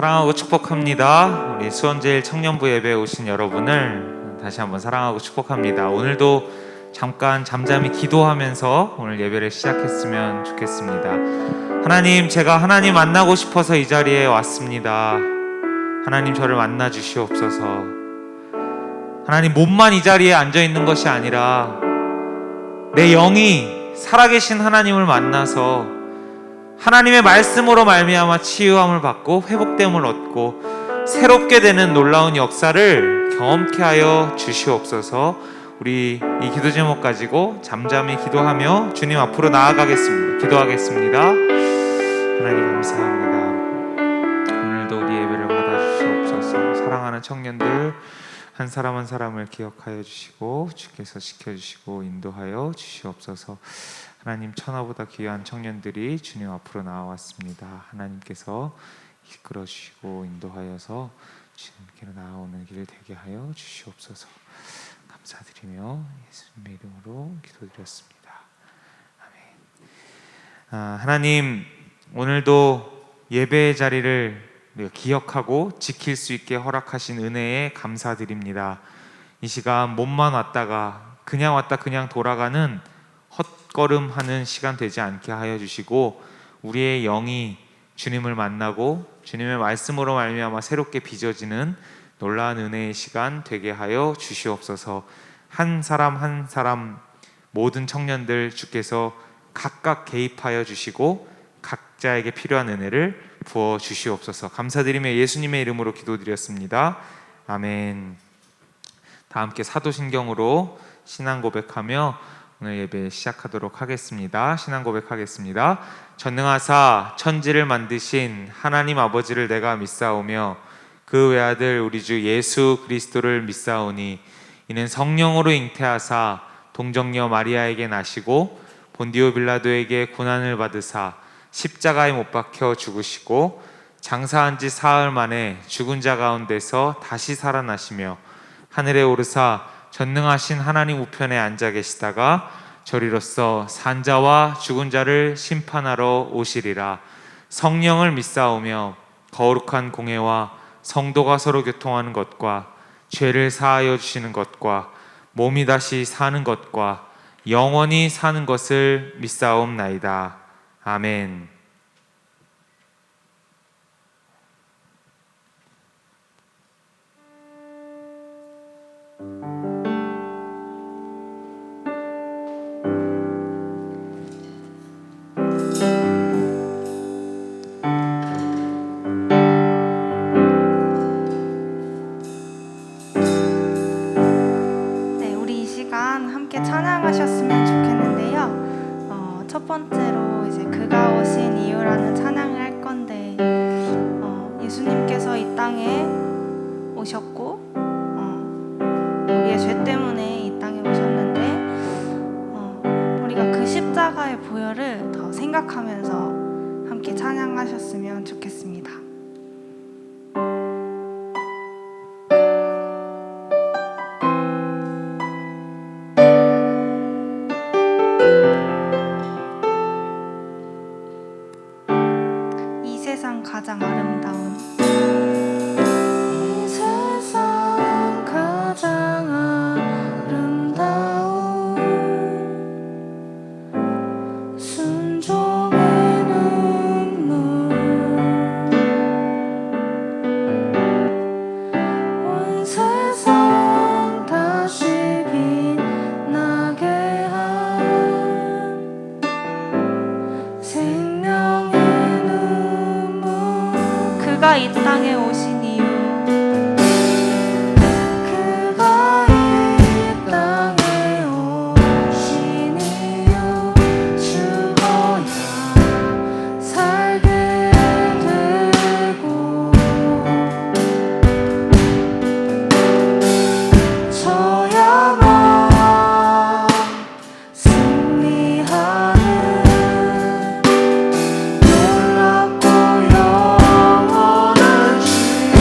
사랑하고 축복합니다. 우리 수원제일 청년부 예배에 오신 여러분을 다시 한번 사랑하고 축복합니다. 오늘도 잠깐 잠잠히 기도하면서 오늘 예배를 시작했으면 좋겠습니다. 하나님, 제가 하나님 만나고 싶어서 이 자리에 왔습니다. 하나님, 저를 만나 주시옵소서. 하나님, 몸만 이 자리에 앉아 있는 것이 아니라 내 영이 살아계신 하나님을 만나서 하나님의 말씀으로 말미암아 치유함을 받고 회복됨을 얻고 새롭게 되는 놀라운 역사를 경험케 하여 주시옵소서. 우리 이 기도 제목 가지고 잠잠히 기도하며 주님 앞으로 나아가겠습니다. 기도하겠습니다. 하나님, 감사합니다. 오늘도 우리 예배를 받아주시옵소서. 사랑하는 청년들 한 사람 한 사람을 기억하여 주시고 주께서 지켜주시고 인도하여 주시옵소서. 하나님, 천하보다 귀한 청년들이 주님 앞으로 나와왔습니다. 하나님께서 이끌어 주시고 인도하여서 주님께로 나아오는 길 되게 하여 주시옵소서. 감사드리며 예수님의 이름으로 기도드렸습니다. 아멘. 하나님, 오늘도 예배의 자리를 기억하고 지킬 수 있게 허락하신 은혜에 감사드립니다. 이 시간 몸만 왔다가 그냥 왔다 그냥 돌아가는 헛걸음하는 시간 되지 않게 하여 주시고 우리의 영이 주님을 만나고 주님의 말씀으로 말미암아 새롭게 빚어지는 놀라운 은혜의 시간 되게 하여 주시옵소서. 한 사람 한 사람 모든 청년들 주께서 각각 개입하여 주시고 각자에게 필요한 은혜를 부어 주시옵소서. 감사드리며 예수님의 이름으로 기도드렸습니다. 아멘. 다 함께 사도신경으로 신앙 고백하며 오늘 예배 시작하도록 하겠습니다. 신앙 고백하겠습니다. 전능하사 천지를 만드신 하나님 아버지를 내가 믿사오며 그 외아들 우리 주 예수 그리스도를 믿사오니 이는 성령으로 잉태하사 동정녀 마리아에게 나시고 본디오 빌라도에게 고난을 받으사 십자가에 못 박혀 죽으시고 장사한 지 사흘 만에 죽은 자 가운데서 다시 살아나시며 하늘에 오르사 전능하신 하나님 우편에 앉아 계시다가 저리로서 산자와 죽은 자를 심판하러 오시리라. 성령을 믿사오며 거룩한 공회와 성도가 서로 교통하는 것과 죄를 사하여 주시는 것과 몸이 다시 사는 것과 영원히 사는 것을 믿사옵나이다. 아멘. 찬양하셨으면 좋겠는데요. 첫 번째로 이제 그가 오신 이유라는 찬양을 할 건데, 예수님께서 이 땅에 오셨고 우리의 죄 때문에 이 땅에 오셨는데 우리가 그 십자가의 보혈을 더 생각하면서 함께 찬양하셨으면 좋겠습니다. 가장 아름다운 이 세상 가장 아름다운 순종의 눈물 온 세상 다시 빛나게 한 생명의 그가 이 땅에 오신 이유, 그가 이 땅에 오신 이유, 죽어야 살게 되고 져야만 승리하는 놀랍고 영원한 주의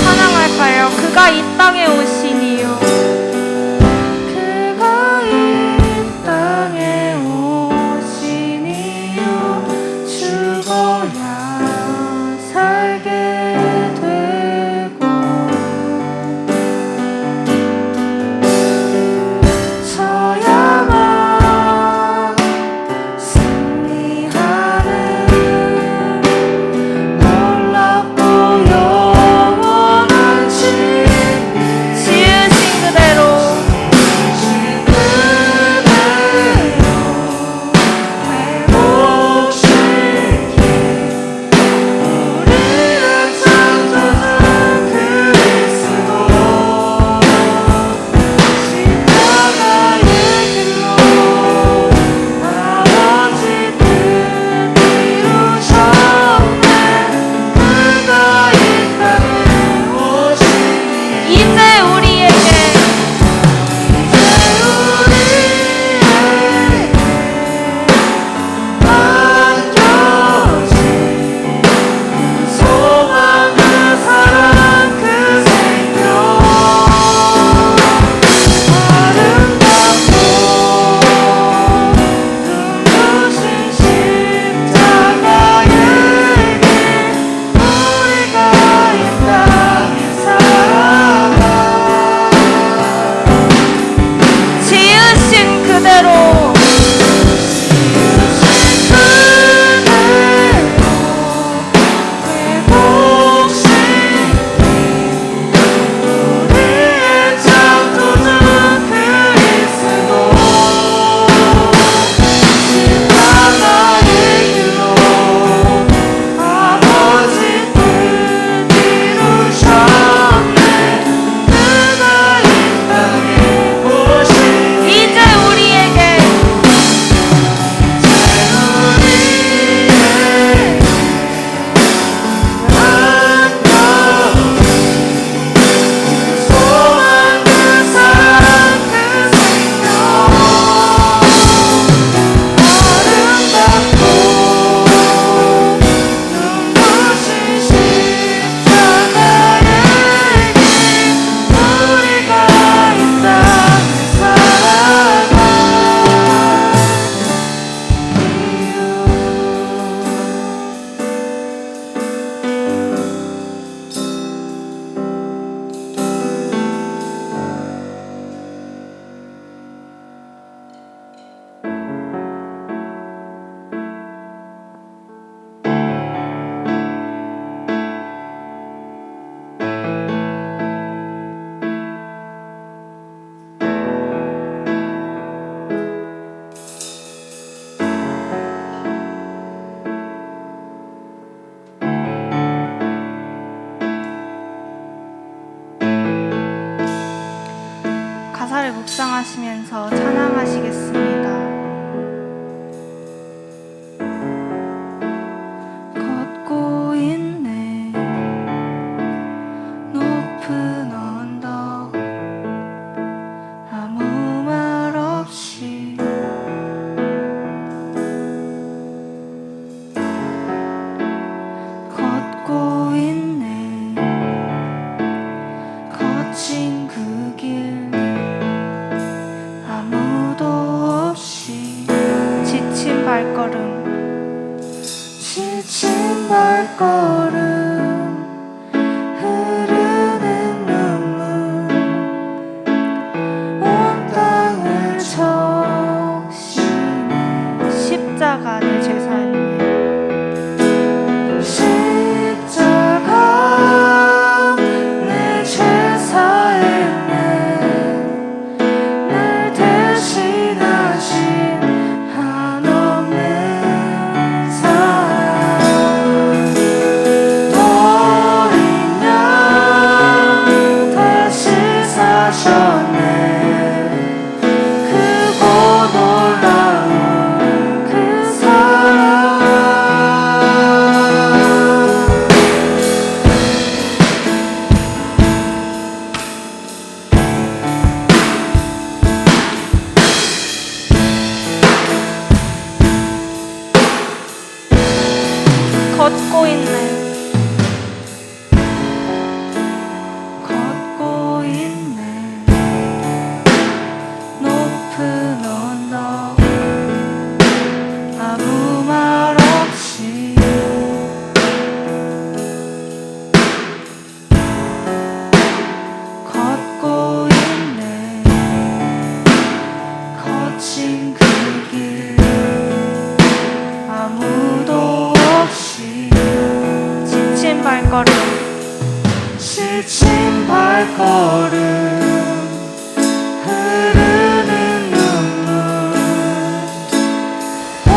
찬양할까요? 그가 이 땅에 오신 이유. 그가 이 땅에 오신 이유. 죽어야 살게 되고 져야만 승리하는 놀랍고 영원한 지으신 그대로 우리의 창조주 그리스도 십자가의 길로 아버지 뜻 이루셨네. 그가 이 땅에 오시니 이제 우리에게 안겨진 소망 그 사랑 그 생명 아름답고 눈부신 십자가의 길 우리가 이 땅에 살아가 지으신 그대로 우리의 창조주 그리스도 십자가의 길로 아버지 뜻 이루셨네. 그가 이 땅에 오시니 이제 우리에게 소망 그 사랑 그 생명 아름답고 눈부신 십자가의 길 우리가 이 땅에 살아가 가사를 묵상하시면서 찬양하시겠습니다. 걷고 있네 높은 언덕 아무 말 없이 걷고 있네 거친 그 길 아무도 지친 발걸음 흐르는 눈물 온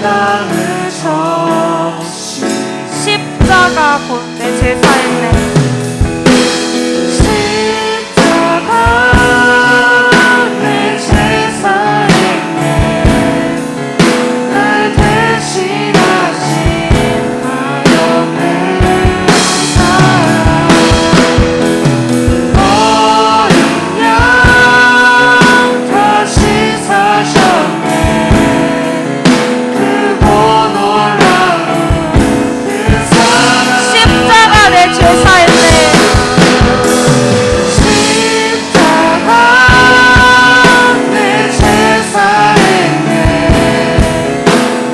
땅을 적시 십자가 곧 내 제사였네. 십자가 내 제사였네. 날 대신하신 하나님의 사랑 어린 양 다시 사셨네. 크고 놀라운 그 사랑 십자가 내 제사였네. 십자가 내 제사였네.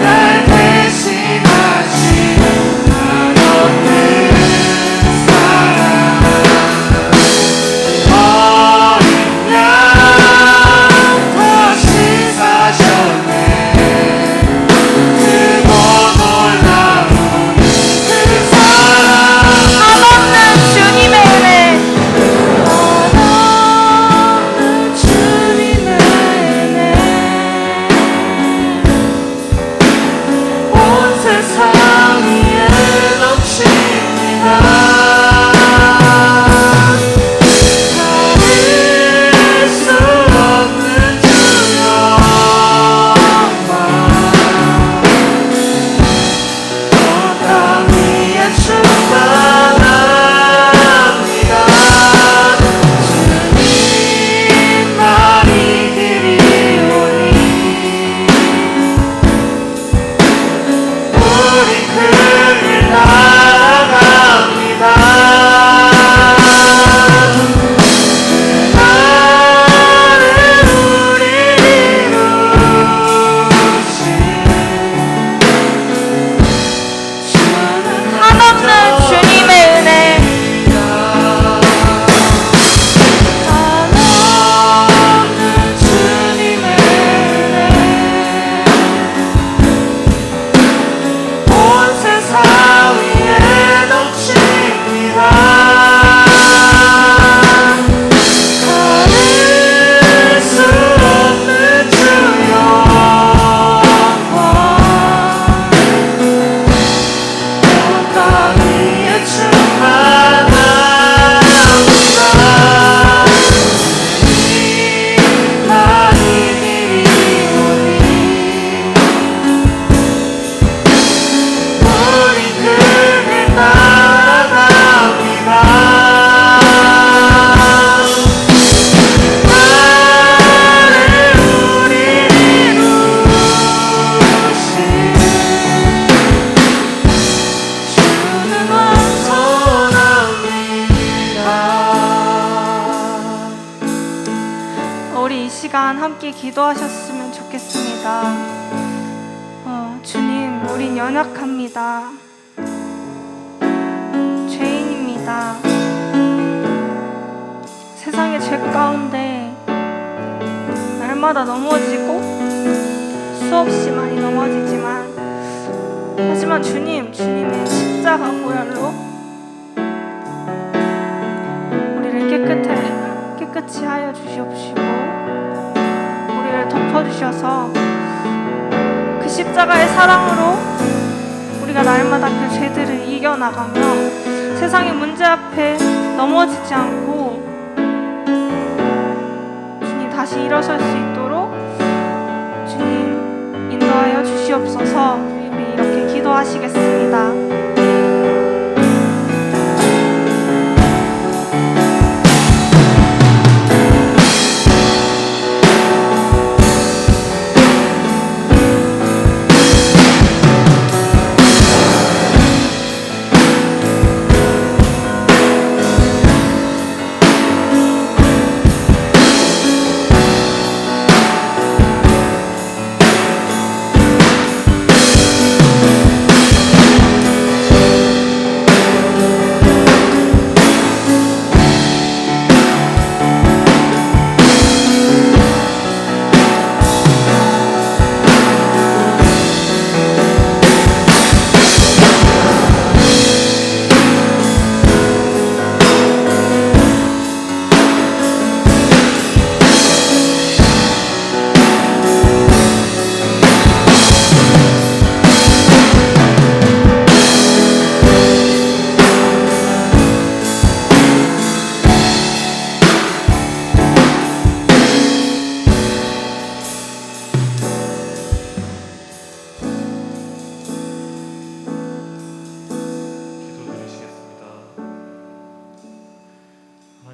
날 대신하신 하나님의 사랑 어린 양 다시 사셨네. 크고 놀라운 그 사랑 한없는 주님의 은혜. 한없는 주님의 은혜 온 세상 위에 넘칩니다. 가릴 수 없는 주 영광 땅 위에 충만합니다. 주님 날이 길이오니 우리 그 길 나아갑니다. 나를 우리 이루신 주는 한없는 주님의 은혜. 한없는 주님의 은혜 온 세상 위에 넘칩니다. 가릴 수 없는 주 영광 땅 위에 충만합니다. 날이 길이오니 우리 그 길 나아갑니다. 나를 우리 이루신 주는 완전합니다. 우리 이 시간 함께 기도하셨으면 좋겠습니다. 주님, 우린 연약합니다. 죄인입니다. 세상의 죄 가운데 날마다 넘어지고 수없이 많이 넘어지지만 하지만 주님의 십자가 보혈로 우리를 깨끗이 하여 주시옵시고 우리를 덮어주셔서 그 십자가의 사랑으로 우리가 날마다 그 죄들을 이겨나가며 세상의 문제 앞에 넘어지지 않고 주님 다시 일어설 수 있도록 주님 인도하여 주시옵소서. 우리 이렇게 기도하시겠습니다.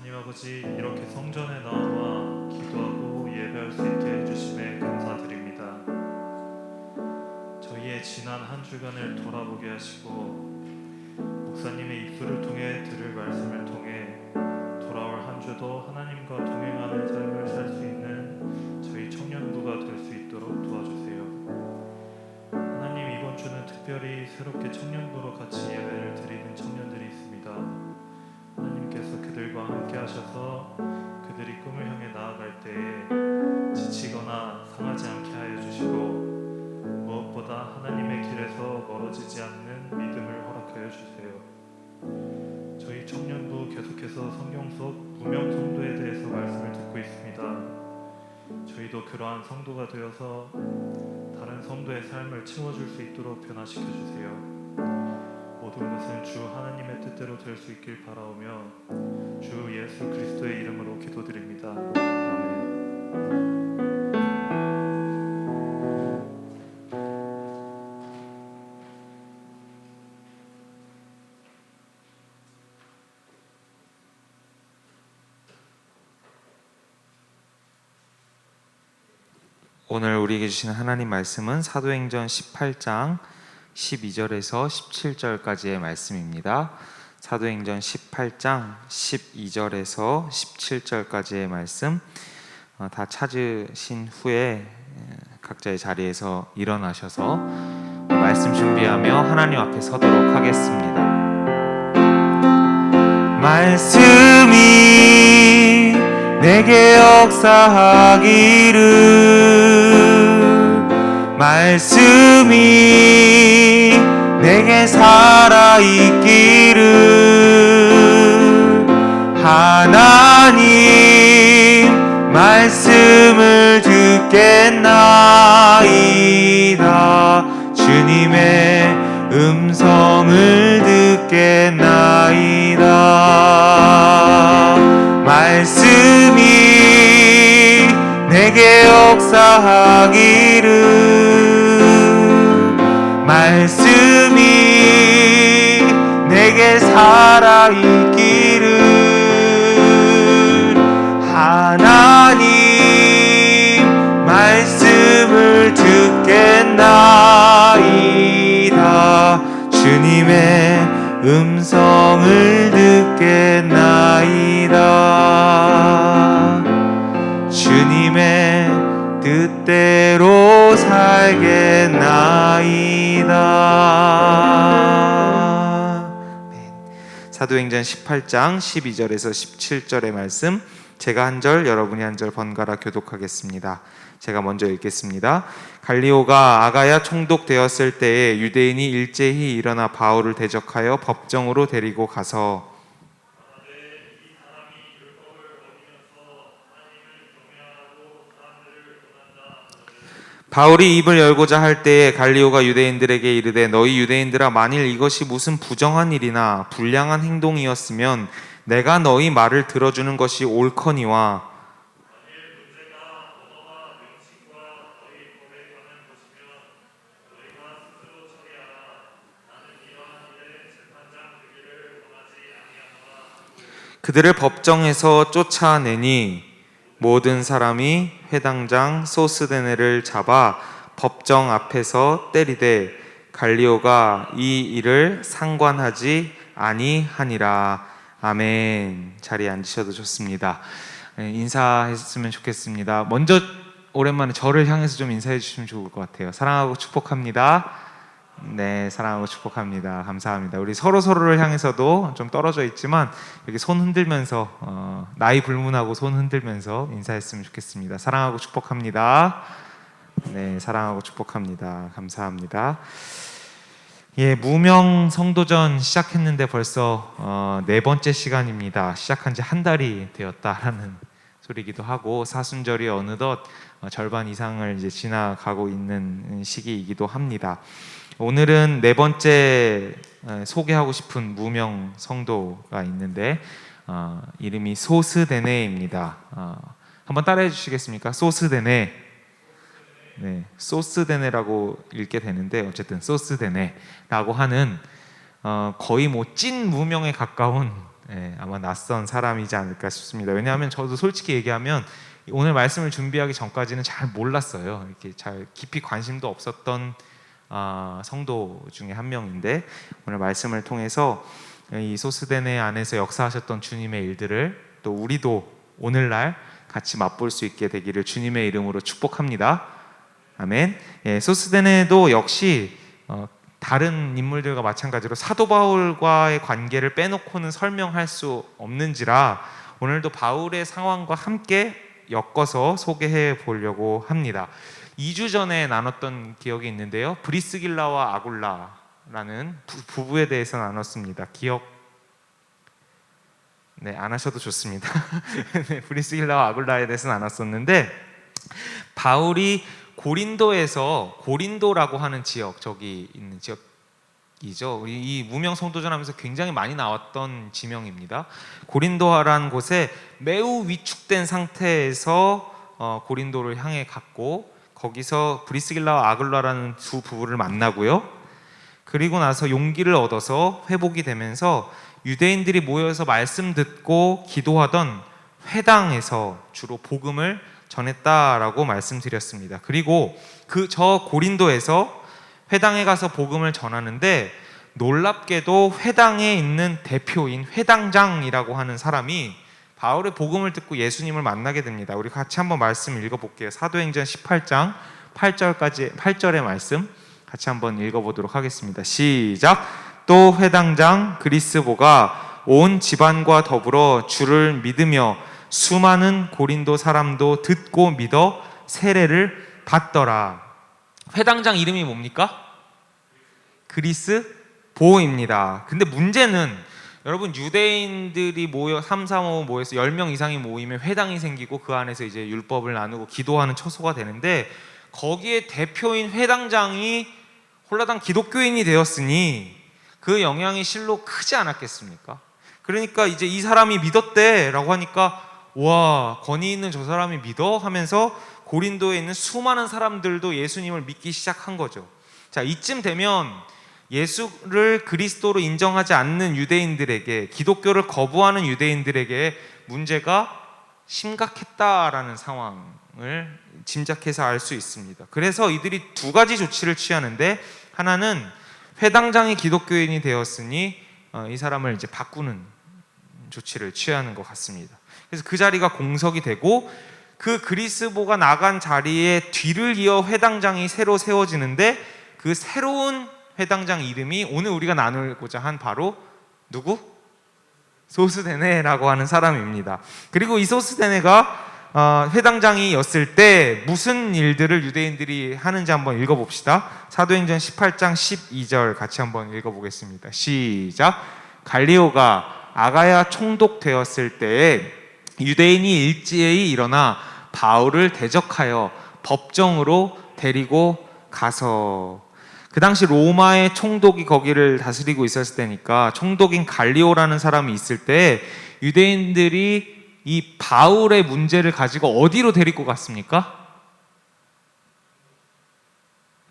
하나님 아버지, 이렇게 성전에 나와 기도하고 예배할 수 있게 해주심에 감사드립니다. 저희의 지난 한 주간을 돌아보게 하시고 목사님의 입술을 통해 들을 말씀을 통해 돌아올 한 주도 하나님과 동행하는 삶을 살 수 있는 저희 청년부가 될 수 있도록 도와주세요. 하나님, 이번 주는 특별히 새롭게 청년부로 같이 예배를 드리는 청년들이 있습니다. 하나님께서 그들과 함께 하셔서 그들이 꿈을 향해 나아갈 때에 지치거나 상하지 않게 하여 주시고 무엇보다 하나님의 길에서 멀어지지 않는 믿음을 허락하여 주세요. 저희 청년부 계속해서 성경 속 무명 성도에 대해서 말씀을 듣고 있습니다. 저희도 그러한 성도가 되어서 다른 성도의 삶을 채워줄 수 있도록 변화시켜 주세요. 모든 것은 주 하나님의 뜻대로 될 수 있길 바라오며 주 예수 그리스도의 이름으로 기도드립니다. 아멘. 오늘 우리에게 주신 하나님 말씀은 사도행전 18장 12절에서 17절까지의 말씀입니다. 사도행전 18장 12절에서 17절까지의 말씀 다 찾으신 후에 각자의 자리에서 일어나셔서 말씀 준비하며 하나님 앞에 서도록 하겠습니다. 말씀이 내게 역사하기를, 말씀이 내게 살아있기를, 하나님 말씀을 듣겠나이다. 주님의 음성을 듣겠나이다. 말씀이 내게 역사하기를, 말씀이 내게 살아있기를, 하나님 말씀을 듣겠나이다. 주님의 음성을 듣겠나이다. 주님의 뜻대로 살겠나이다. 사도행전 18장 12절에서 17절의 말씀, 제가 한 절, 여러분이 한 절 번갈아 교독하겠습니다. 제가 먼저 읽겠습니다. 갈리오가 아가야 총독되었을 때에 유대인이 일제히 일어나 바울을 대적하여 법정으로 데리고 가서 바울이 입을 열고자 할 때에 갈리오가 유대인들에게 이르되, 너희 유대인들아, 만일 이것이 무슨 부정한 일이나 불량한 행동이었으면 내가 너희 말을 들어주는 것이 옳거니와, 그들을 법정에서 쫓아내니 모든 사람이 회당장 소스데네를 잡아 법정 앞에서 때리되 갈리오가 이 일을 상관하지 아니하니라. 아멘. 자리에 앉으셔도 좋습니다. 인사했으면 좋겠습니다. 먼저 오랜만에 저를 향해서 좀 인사해 주시면 좋을 것 같아요. 사랑하고 축복합니다. 네, 사랑하고 축복합니다. 감사합니다. 우리 서로를 향해서도 좀 떨어져 있지만 이렇게 손 흔들면서 나이 불문하고 손 흔들면서 인사했으면 좋겠습니다. 사랑하고 축복합니다. 네, 사랑하고 축복합니다. 감사합니다. 예, 무명 성도전 시작했는데 벌써 네 번째 시간입니다. 시작한 지 한 달이 되었다라는 소리기도 하고, 사순절이 어느덧 절반 이상을 이제 지나가고 있는 시기이기도 합니다. 오늘은 네 번째 소개하고 싶은 무명 성도가 있는데 이름이 소스데네입니다. 한번 따라해 주시겠습니까? 소스데네. 네, 소스데네라고 읽게 되는데 어쨌든 소스데네라고 하는 거의 뭐 찐 무명에 가까운 아마 낯선 사람이지 않을까 싶습니다. 왜냐하면 저도 솔직히 얘기하면 오늘 말씀을 준비하기 전까지는 잘 몰랐어요. 이렇게 잘 깊이 관심도 없었던 성도 중에 한 명인데, 오늘 말씀을 통해서 이 소스데네 안에서 역사하셨던 주님의 일들을 또 우리도 오늘날 같이 맛볼 수 있게 되기를 주님의 이름으로 축복합니다. 아멘. 소스데네도 역시 다른 인물들과 마찬가지로 사도 바울과의 관계를 빼놓고는 설명할 수 없는지라 오늘도 바울의 상황과 함께 엮어서 소개해 보려고 합니다. 2주 전에 나눴던 기억이 있는데요. 브리스길라와 아굴라라는 부부에 대해서 나눴습니다. 기억 안 하셔도 좋습니다. 브리스길라와 아굴라에 대해서 나눴었는데, 바울이 고린도라고 하는 지역, 저기 있는 지역이죠. 우리 이 무명 성도전하면서 굉장히 많이 나왔던 지명입니다. 고린도라는 곳에 매우 위축된 상태에서 고린도를 향해 갔고, 거기서 브리스길라와 아굴라라는 두 부부를 만나고요. 그리고 나서 용기를 얻어서 회복이 되면서 유대인들이 모여서 말씀 듣고 기도하던 회당에서 주로 복음을 전했다라고 말씀드렸습니다. 그리고 저 고린도에서 회당에 가서 복음을 전하는데, 놀랍게도 회당에 있는 대표인 회당장이라고 하는 사람이 바울의 복음을 듣고 예수님을 만나게 됩니다. 우리 같이 한번 말씀 읽어볼게요. 사도행전 18장 8절의 말씀 같이 한번 읽어보도록 하겠습니다. 시작. 또 회당장 그리스보가 온 집안과 더불어 주를 믿으며 수많은 고린도 사람도 듣고 믿어 세례를 받더라. 회당장 이름이 뭡니까? 그리스보입니다. 근데 문제는 여러분, 유대인들이 모여 3, 4, 5 모여서 10명 이상이 모이면 회당이 생기고 그 안에서 이제 율법을 나누고 기도하는 처소가 되는데, 거기에 대표인 회당장이 홀라당 기독교인이 되었으니 그 영향이 실로 크지 않았겠습니까? 그러니까 이제 이 사람이 믿었대라고 하니까, 와, 권위 있는 저 사람이 믿어? 하면서 고린도에 있는 수많은 사람들도 예수님을 믿기 시작한 거죠. 자, 이쯤 되면 예수를 그리스도로 인정하지 않는 유대인들에게, 기독교를 거부하는 유대인들에게 문제가 심각했다라는 상황을 짐작해서 알 수 있습니다. 그래서 이들이 두 가지 조치를 취하는데, 하나는 회당장이 기독교인이 되었으니 이 사람을 이제 바꾸는 조치를 취하는 것 같습니다. 그래서 그 자리가 공석이 되고, 그 그리스보가 나간 자리에 뒤를 이어 회당장이 새로 세워지는데, 그 새로운 회당장 이름이 오늘 우리가 나누고자 한 바로 누구? 소스데네라고 하는 사람입니다. 그리고 이 소스데네가 회당장이었을 때 무슨 일들을 유대인들이 하는지 한번 읽어봅시다. 사도행전 18장 12절 같이 한번 읽어보겠습니다. 시작. 갈리오가 아가야 총독되었을 때에 유대인이 일제히 일어나 바울을 대적하여 법정으로 데리고 가서, 그 당시 로마의 총독이 거기를 다스리고 있었을 때니까 총독인 갈리오라는 사람이 있을 때 유대인들이 이 바울의 문제를 가지고 어디로 데리고 갔습니까?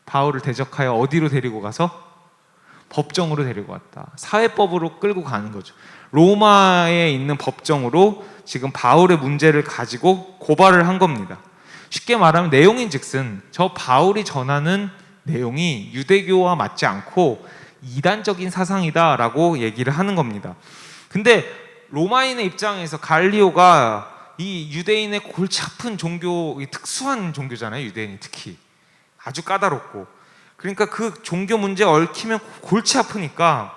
바울을 대적하여 어디로 데리고 가서? 법정으로 데리고 갔다. 사회법으로 끌고 가는 거죠. 로마에 있는 법정으로 지금 바울의 문제를 가지고 고발을 한 겁니다. 쉽게 말하면 내용인즉슨 저 바울이 전하는 내용이 유대교와 맞지 않고 이단적인 사상이다라고 얘기를 하는 겁니다. 근데 로마인의 입장에서 갈리오가 이 유대인의 골치 아픈 종교, 특수한 종교잖아요. 유대인이 특히 아주 까다롭고, 그러니까 그 종교 문제에 얽히면 골치 아프니까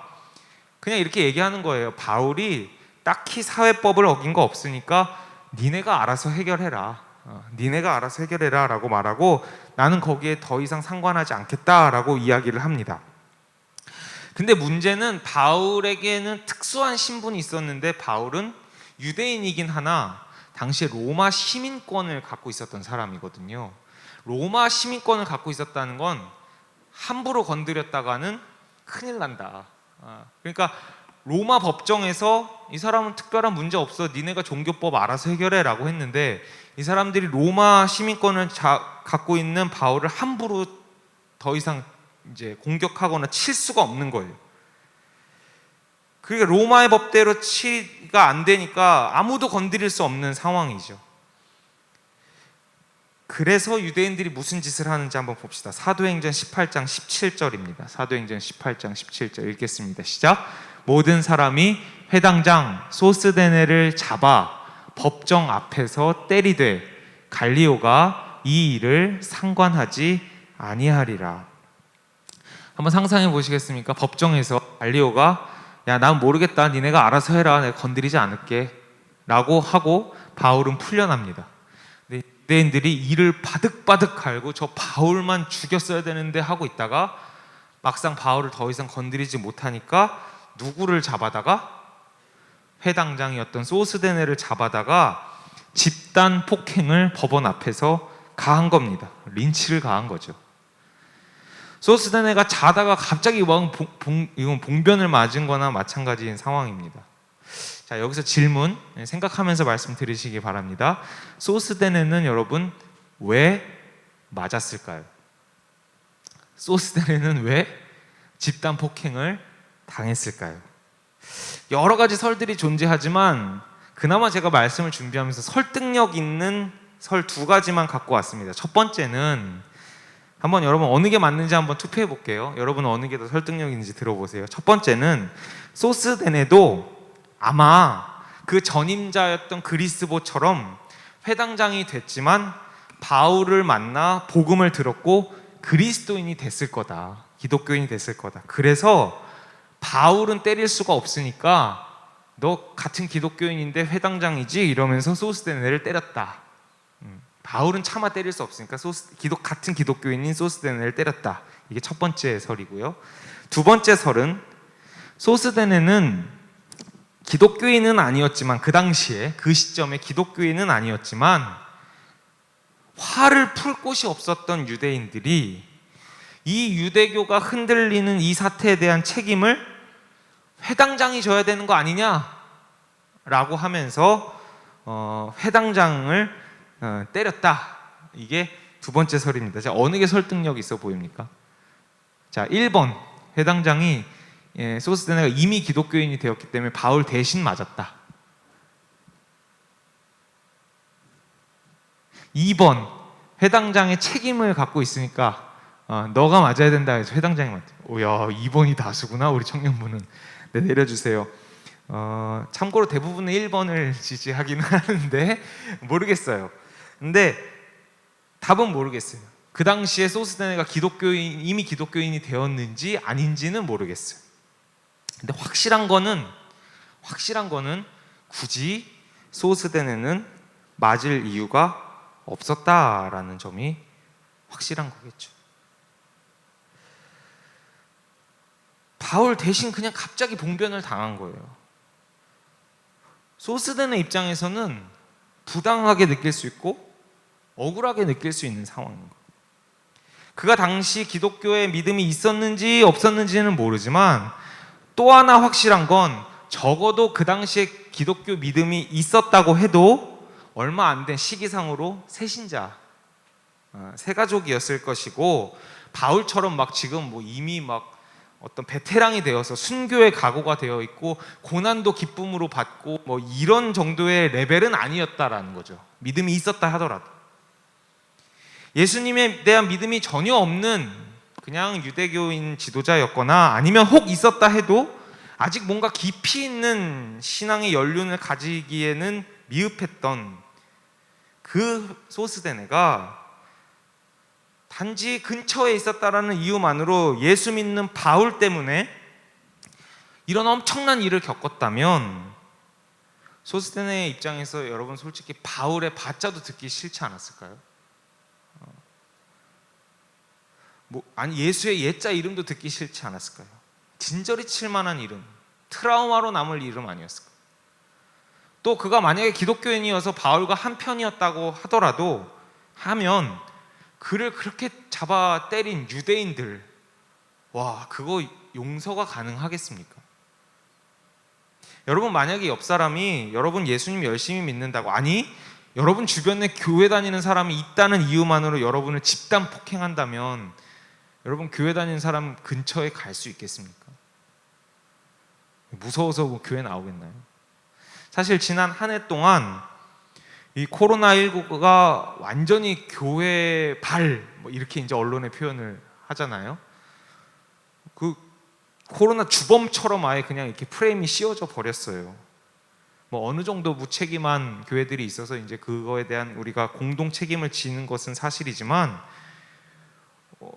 그냥 이렇게 얘기하는 거예요. 바울이 딱히 사회법을 어긴 거 없으니까 니네가 알아서 해결해라. 니네가 알아서 해결해라 라고 말하고, 나는 거기에 더 이상 상관하지 않겠다라고 이야기를 합니다. 근데 문제는 바울에게는 특수한 신분이 있었는데, 바울은 유대인이긴 하나 당시에 로마 시민권을 갖고 있었던 사람이거든요. 로마 시민권을 갖고 있었다는 건 함부로 건드렸다가는 큰일 난다. 그러니까 로마 법정에서 이 사람은 특별한 문제 없어, 니네가 종교법 알아서 해결해 라고 했는데, 이 사람들이 로마 시민권을 갖고 있는 바울을 함부로 더 이상 이제 공격하거나 칠 수가 없는 거예요. 그러니까 로마의 법대로 치가 안 되니까 아무도 건드릴 수 없는 상황이죠. 그래서 유대인들이 무슨 짓을 하는지 한번 봅시다. 사도행전 18장 17절입니다. 사도행전 18장 17절 읽겠습니다. 시작. 모든 사람이 회당장 소스데네를 잡아 법정 앞에서 때리되 갈리오가 이 일을 상관하지 아니하리라. 한번 상상해 보시겠습니까? 법정에서 갈리오가 야, 난 모르겠다. 니네가 알아서 해라. 내가 건드리지 않을게. 라고 하고 바울은 풀려납니다. 근데 유대인들이 이를 바득바득 갈고 저 바울만 죽였어야 되는데 하고 있다가 막상 바울을 더 이상 건드리지 못하니까 누구를 잡아다가 회당장이었던 소스데네를 잡아다가 집단 폭행을 법원 앞에서 가한 겁니다. 린치를 가한 거죠. 소스데네가 자다가 갑자기 이건 봉변을 맞은 거나 마찬가지인 상황입니다. 자, 여기서 질문 생각하면서 말씀 들으시기 바랍니다. 소스데네는 여러분 왜 맞았을까요? 소스데네는 왜 집단 폭행을 당했을까요? 여러 가지 설들이 존재하지만 그나마 제가 말씀을 준비하면서 설득력 있는 설 두 가지만 갖고 왔습니다. 첫 번째는 한번 여러분 어느 게 맞는지 한번 투표해 볼게요. 여러분 어느 게 더 설득력 있는지 들어보세요. 첫 번째는 소스데네도 아마 그 전임자였던 그리스보처럼 회당장이 됐지만 바울을 만나 복음을 들었고 그리스도인이 됐을 거다. 기독교인이 됐을 거다. 그래서 바울은 때릴 수가 없으니까 너 같은 기독교인인데 회당장이지? 이러면서 소스데네를 때렸다. 바울은 차마 때릴 수 없으니까 같은 기독교인인 소스데네를 때렸다. 이게 첫 번째 설이고요. 두 번째 설은 소스데네는 기독교인은 아니었지만 그 당시에 그 시점에 기독교인은 아니었지만 화를 풀 곳이 없었던 유대인들이 이 유대교가 흔들리는 이 사태에 대한 책임을 회당장이 져야 되는 거 아니냐라고 하면서 회당장을 때렸다. 이게 두 번째 설입니다. 자, 어느 게 설득력 있어 보입니까? 자, 1번 회당장이 소스데네가 이미 기독교인이 되었기 때문에 바울 대신 맞았다. 2번 회당장의 책임을 갖고 있으니까 너가 맞아야 된다 해서 회당장이 맞다. 오야, 2번이 다수구나. 우리 청년부는. 네, 내려주세요. 참고로 대부분은 1번을 지지하기는 하는데 모르겠어요. 근데 답은 모르겠어요. 그 당시에 소스데네가 이미 기독교인이 되었는지 아닌지는 모르겠어요. 근데 확실한 거는 굳이 소스데네는 맞을 이유가 없었다라는 점이 확실한 거겠죠. 바울 대신 그냥 갑자기 봉변을 당한 거예요. 소스데네 입장에서는 부당하게 느낄 수 있고 억울하게 느낄 수 있는 상황인 거예요. 그가 당시 기독교에 믿음이 있었는지 없었는지는 모르지만 또 하나 확실한 건 적어도 그 당시에 기독교 믿음이 있었다고 해도 얼마 안 된 시기상으로 새신자, 새가족이었을 것이고 바울처럼 막 지금 이미 막 어떤 베테랑이 되어서 순교의 각오가 되어 있고 고난도 기쁨으로 받고 이런 정도의 레벨은 아니었다라는 거죠. 믿음이 있었다 하더라도 예수님에 대한 믿음이 전혀 없는 그냥 유대교인 지도자였거나 아니면 혹 있었다 해도 아직 뭔가 깊이 있는 신앙의 연륜을 가지기에는 미흡했던 그 소스데네가 단지 근처에 있었다라는 이유만으로 예수 믿는 바울 때문에 이런 엄청난 일을 겪었다면 소스데네의 입장에서 여러분 솔직히 바울의 바자도 듣기 싫지 않았을까요? 아니 예수의 예자 이름도 듣기 싫지 않았을까요? 진저리 칠 만한 이름, 트라우마로 남을 이름 아니었을까요? 또 그가 만약에 기독교인이어서 바울과 한편이었다고 하더라도 하면 그를 그렇게 잡아 때린 유대인들, 와, 그거 용서가 가능하겠습니까? 여러분 만약에 옆 사람이 여러분 예수님 열심히 믿는다고, 아니 여러분 주변에 교회 다니는 사람이 있다는 이유만으로 여러분을 집단 폭행한다면 여러분 교회 다니는 사람 근처에 갈 수 있겠습니까? 무서워서 뭐 교회 나오겠나요? 사실 지난 한 해 동안 이 코로나19가 완전히 교회 뭐 이렇게 이제 언론에 표현을 하잖아요. 그 코로나 주범처럼 아예 그냥 이렇게 프레임이 씌워져 버렸어요. 뭐 어느 정도 무책임한 교회들이 있어서 이제 그거에 대한 우리가 공동 책임을 지는 것은 사실이지만,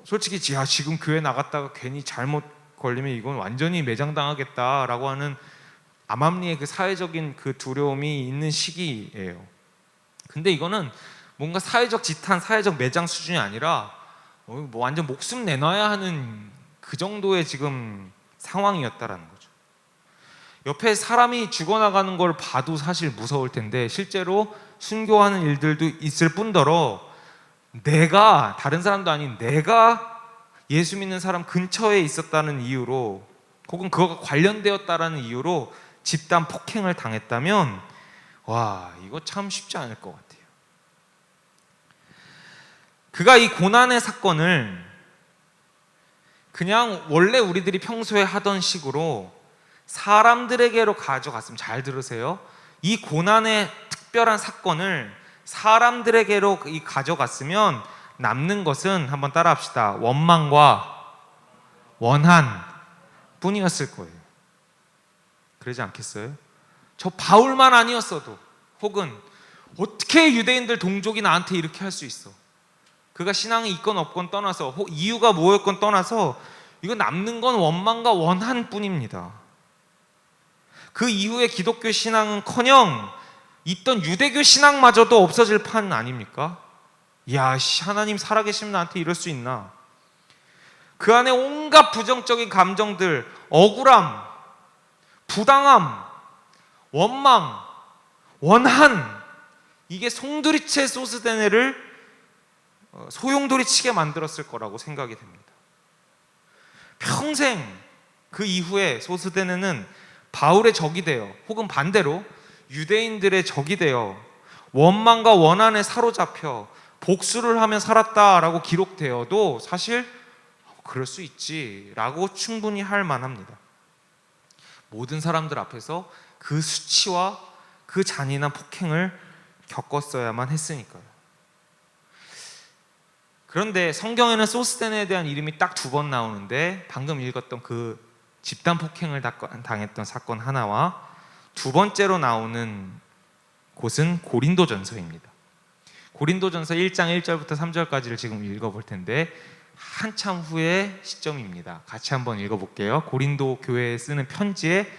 솔직히 지금 교회 나갔다가 괜히 잘못 걸리면 이건 완전히 매장당하겠다라고 하는 암암리의 그 사회적인 그 두려움이 있는 시기예요. 근데 이거는 뭔가 사회적 지탄, 사회적 매장 수준이 아니라 뭐 완전 목숨 내놔야 하는 그 정도의 지금 상황이었다라는 거죠. 옆에 사람이 죽어나가는 걸 봐도 사실 무서울 텐데 실제로 순교하는 일들도 있을 뿐더러 내가, 다른 사람도 아닌 내가 예수 믿는 사람 근처에 있었다는 이유로, 혹은 그거가 관련되었다라는 이유로 집단 폭행을 당했다면 와, 이거 참 쉽지 않을 것 같아요. 그가 이 고난의 사건을 그냥 원래 우리들이 평소에 하던 식으로 사람들에게로 가져갔으면, 잘 들으세요, 이 고난의 특별한 사건을 사람들에게로 가져갔으면 남는 것은, 한번 따라합시다, 원망과 원한 뿐이었을 거예요. 그러지 않겠어요? 저 바울만 아니었어도, 혹은 어떻게 유대인들 동족이 나한테 이렇게 할 수 있어, 그가 신앙이 있건 없건 떠나서, 이유가 뭐였건 떠나서 이거 남는 건 원망과 원한 뿐입니다. 그 이후에 기독교 신앙은커녕 있던 유대교 신앙마저도 없어질 판 아닙니까? 야, 하나님 살아계시면 나한테 이럴 수 있나? 그 안에 온갖 부정적인 감정들, 억울함, 부당함, 원망, 원한, 이게 송두리째 소스데네를 소용돌이 치게 만들었을 거라고 생각이 됩니다. 평생 그 이후에 소스데네는 바울의 적이 되어, 혹은 반대로 유대인들의 적이 되어 원망과 원한에 사로잡혀 복수를 하며 살았다라고 기록되어도 사실 그럴 수 있지라고 충분히 할 만합니다. 모든 사람들 앞에서 그 수치와 그 잔인한 폭행을 겪었어야만 했으니까요. 그런데 성경에는 소스데네에 대한 이름이 딱 2번 나오는데, 방금 읽었던 그 집단 폭행을 당했던 사건 하나와 두 번째로 나오는 곳은 고린도전서입니다. 고린도전서 1장 1절부터 3절까지를 지금 읽어볼 텐데 한참 후의 시점입니다. 같이 한번 읽어볼게요. 고린도 교회에 쓰는 편지의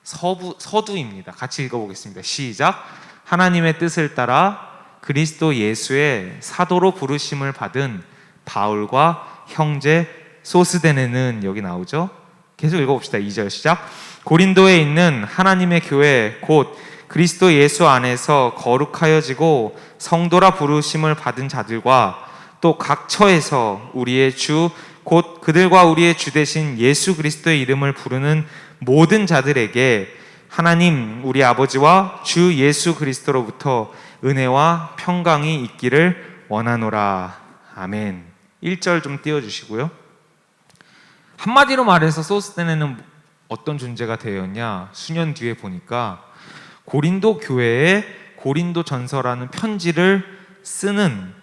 서두입니다. 같이 읽어보겠습니다. 시작. 하나님의 뜻을 따라 그리스도 예수의 사도로 부르심을 받은 바울과 형제 소스데네는, 여기 나오죠? 계속 읽어봅시다. 2절 시작. 고린도에 있는 하나님의 교회 곧 그리스도 예수 안에서 거룩하여지고 성도라 부르심을 받은 자들과 또 각 처에서 우리의 주 곧 그들과 우리의 주 되신 예수 그리스도의 이름을 부르는 모든 자들에게 하나님 우리 아버지와 주 예수 그리스도로부터 은혜와 평강이 있기를 원하노라. 아멘. 1절 좀 띄워주시고요. 한마디로 말해서 소스데네는 어떤 존재가 되었냐, 수년 뒤에 보니까 고린도 교회에 고린도 전서라는 편지를 쓰는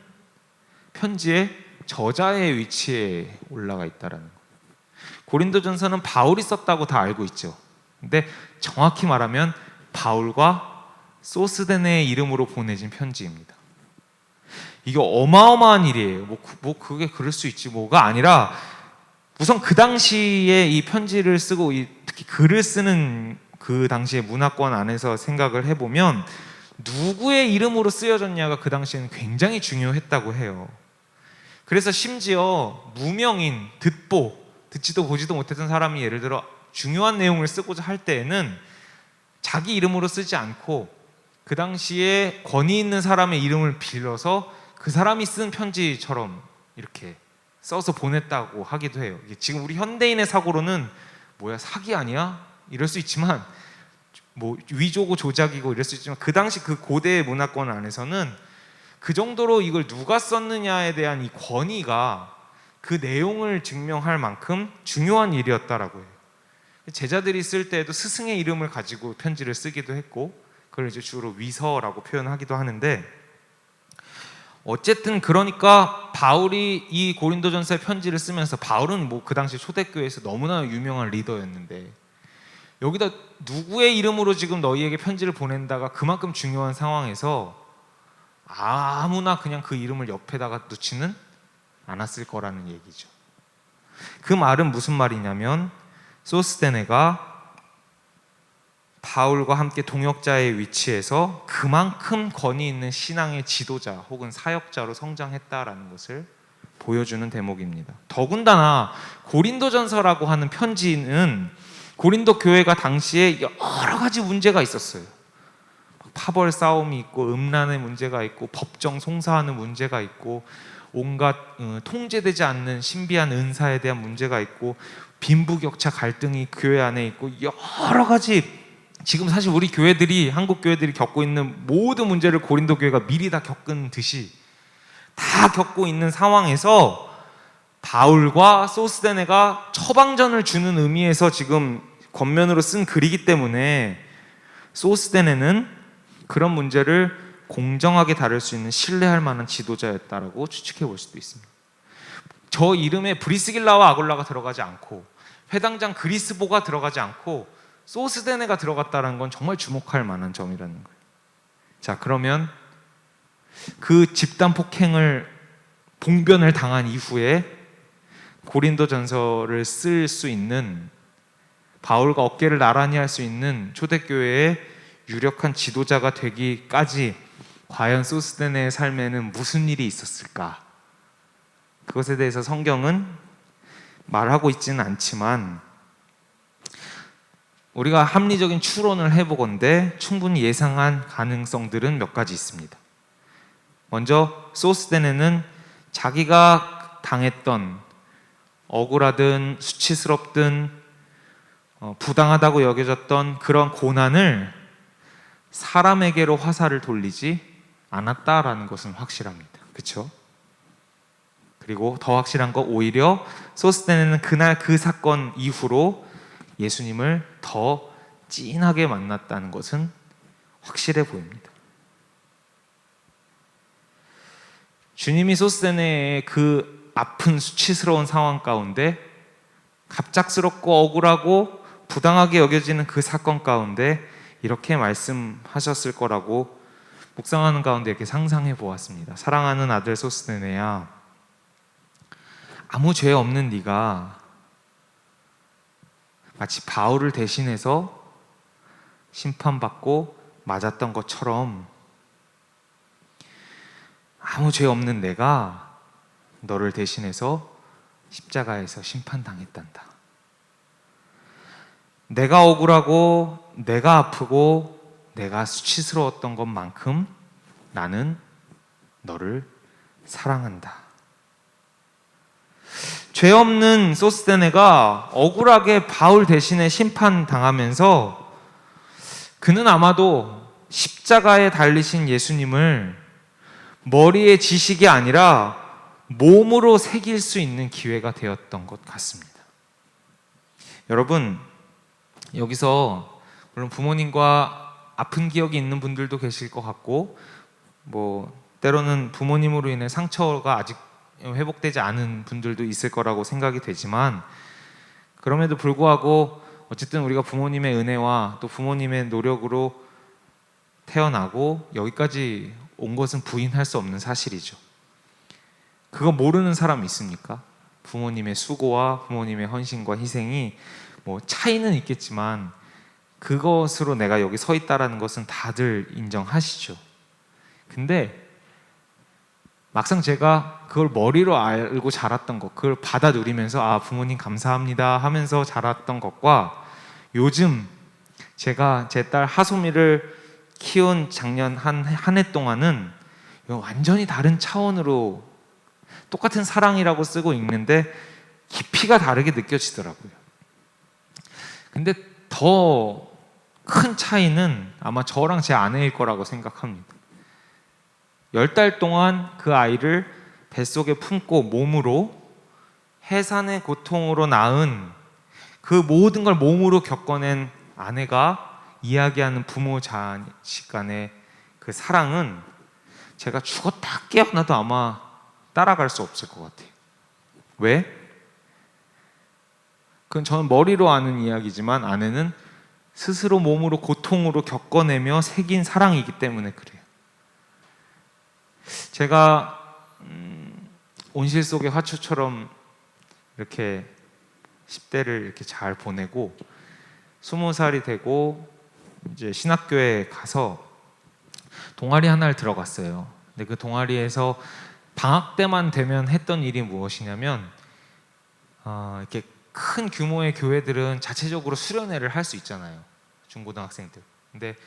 편지의 저자의 위치에 올라가 있다라는 거예요. 고린도 전서는 바울이 썼다고 다 알고 있죠. 근데 정확히 말하면 바울과 소스데네의 이름으로 보내진 편지입니다. 이게 어마어마한 일이에요. 그게 그럴 수 있지 뭐가 아니라, 우선 그 당시에 이 편지를 쓰고 특히 글을 쓰는 그 당시의 문화권 안에서 생각을 해보면 누구의 이름으로 쓰여졌냐가 그 당시에는 굉장히 중요했다고 해요. 그래서 심지어 무명인, 듣지도 보지도 못했던 사람이 예를 들어 중요한 내용을 쓰고자 할 때에는 자기 이름으로 쓰지 않고 그 당시에 권위 있는 사람의 이름을 빌려서 그 사람이 쓴 편지처럼 이렇게 써서 보냈다고 하기도 해요. 이게 지금 우리 현대인의 사고로는 뭐야, 사기 아니야? 이럴 수 있지만, 뭐 위조고 조작이고 이럴 수 있지만, 그 당시 그 고대의 문화권 안에서는 그 정도로 이걸 누가 썼느냐에 대한 이 권위가 그 내용을 증명할 만큼 중요한 일이었다라고 해요. 제자들이 쓸 때에도 스승의 이름을 가지고 편지를 쓰기도 했고, 그걸 이제 주로 위서라고 표현하기도 하는데, 어쨌든 그러니까 바울이 이 고린도전서의 편지를 쓰면서, 바울은 뭐 그 당시 초대교회에서 너무나 유명한 리더였는데 여기다 누구의 이름으로 지금 너희에게 편지를 보낸다가 그만큼 중요한 상황에서 아무나 그냥 그 이름을 옆에다가 놓지는 않았을 거라는 얘기죠. 그 말은 무슨 말이냐면, 소스데네가 바울과 함께 동역자의 위치에서 그만큼 권위 있는 신앙의 지도자 혹은 사역자로 성장했다라는 것을 보여주는 대목입니다. 더군다나 고린도전서라고 하는 편지는 고린도 교회가 당시에 여러 가지 문제가 있었어요. 파벌 싸움이 있고, 음란의 문제가 있고, 법정 송사하는 문제가 있고, 온갖 통제되지 않는 신비한 은사에 대한 문제가 있고, 빈부격차 갈등이 교회 안에 있고, 여러 가지, 지금 사실 우리 교회들이, 한국 교회들이 겪고 있는 모든 문제를 고린도 교회가 미리 다 겪은 듯이 다 겪고 있는 상황에서 바울과 소스데네가 처방전을 주는 의미에서 지금 겉면으로 쓴 글이기 때문에, 소스데네는 그런 문제를 공정하게 다룰 수 있는 신뢰할 만한 지도자였다라고 추측해 볼 수도 있습니다. 저 이름에 브리스길라와 아굴라가 들어가지 않고, 회당장 그리스보가 들어가지 않고 소스데네가 들어갔다는 건 정말 주목할 만한 점이라는 거예요. 자, 그러면 그 집단 폭행을, 봉변을 당한 이후에 고린도전서를 쓸 수 있는, 바울과 어깨를 나란히 할 수 있는 초대교회의 유력한 지도자가 되기까지 과연 소스데네의 삶에는 무슨 일이 있었을까? 그것에 대해서 성경은 말하고 있지는 않지만 우리가 합리적인 추론을 해보건대 충분히 예상한 가능성들은 몇 가지 있습니다. 먼저 소스데네는 자기가 당했던, 억울하든 수치스럽든 부당하다고 여겨졌던 그런 고난을 사람에게로 화살을 돌리지 않았다라는 것은 확실합니다. 그렇죠? 그리고 더 확실한 거, 오히려 소스데네는 그날 그 사건 이후로 예수님을 더 진하게 만났다는 것은 확실해 보입니다. 주님이 소스데네의 그 아픈 수치스러운 상황 가운데, 갑작스럽고 억울하고 부당하게 여겨지는 그 사건 가운데 이렇게 말씀하셨을 거라고 묵상하는 가운데 이렇게 상상해 보았습니다. 사랑하는 아들 소스데네야, 아무 죄 없는 네가 마치 바울을 대신해서 심판받고 맞았던 것처럼 아무 죄 없는 내가 너를 대신해서 십자가에서 심판당했단다. 내가 억울하고 내가 아프고 내가 수치스러웠던 것만큼 나는 너를 사랑한다. 죄 없는 소스데네가 억울하게 바울 대신에 심판당하면서 그는 아마도 십자가에 달리신 예수님을 머리의 지식이 아니라 몸으로 새길 수 있는 기회가 되었던 것 같습니다. 여러분, 여기서 물론 부모님과 아픈 기억이 있는 분들도 계실 것 같고, 뭐 때로는 부모님으로 인해 상처가 아직 회복되지 않은 분들도 있을 거라고 생각이 되지만, 그럼에도 불구하고 어쨌든 우리가 부모님의 은혜와 또 부모님의 노력으로 태어나고 여기까지 온 것은 부인할 수 없는 사실이죠. 그거 모르는 사람 있습니까? 부모님의 수고와 부모님의 헌신과 희생이 뭐 차이는 있겠지만 그것으로 내가 여기 서 있다라는 것은 다들 인정하시죠. 근데 막상 제가 그걸 머리로 알고 자랐던 것, 그걸 받아 누리면서 아, 부모님 감사합니다 하면서 자랐던 것과 요즘 제가 제 딸 하소미를 키운 작년 한 해 동안은 완전히 다른 차원으로 똑같은 사랑이라고 쓰고 있는데 깊이가 다르게 느껴지더라고요. 근데 더 큰 차이는 아마 저랑 제 아내일 거라고 생각합니다. 10달 동안 그 아이를 뱃속에 품고 몸으로 해산의 고통으로 낳은 그 모든 걸 몸으로 겪어낸 아내가 이야기하는 부모 자식 간의 그 사랑은 제가 죽었다 깨어나도 아마 따라갈 수 없을 것 같아요. 왜? 그건 저는 머리로 아는 이야기지만 아내는 스스로 몸으로 고통으로 겪어내며 새긴 사랑이기 때문에 그래요. 제가 온실 속의 화초처럼 이렇게 10대를 이렇게 잘 보내고 20살이 되고 이제 신학교에 가서 동아리 하나를 들어갔어요. 근데 그 동아리에서 방학 때만 되면 했던 일이 무엇이냐면 이렇게 큰 규모의 교회들은 자체적으로 수련회를 할 수 있잖아요. 중고등학생들. 근데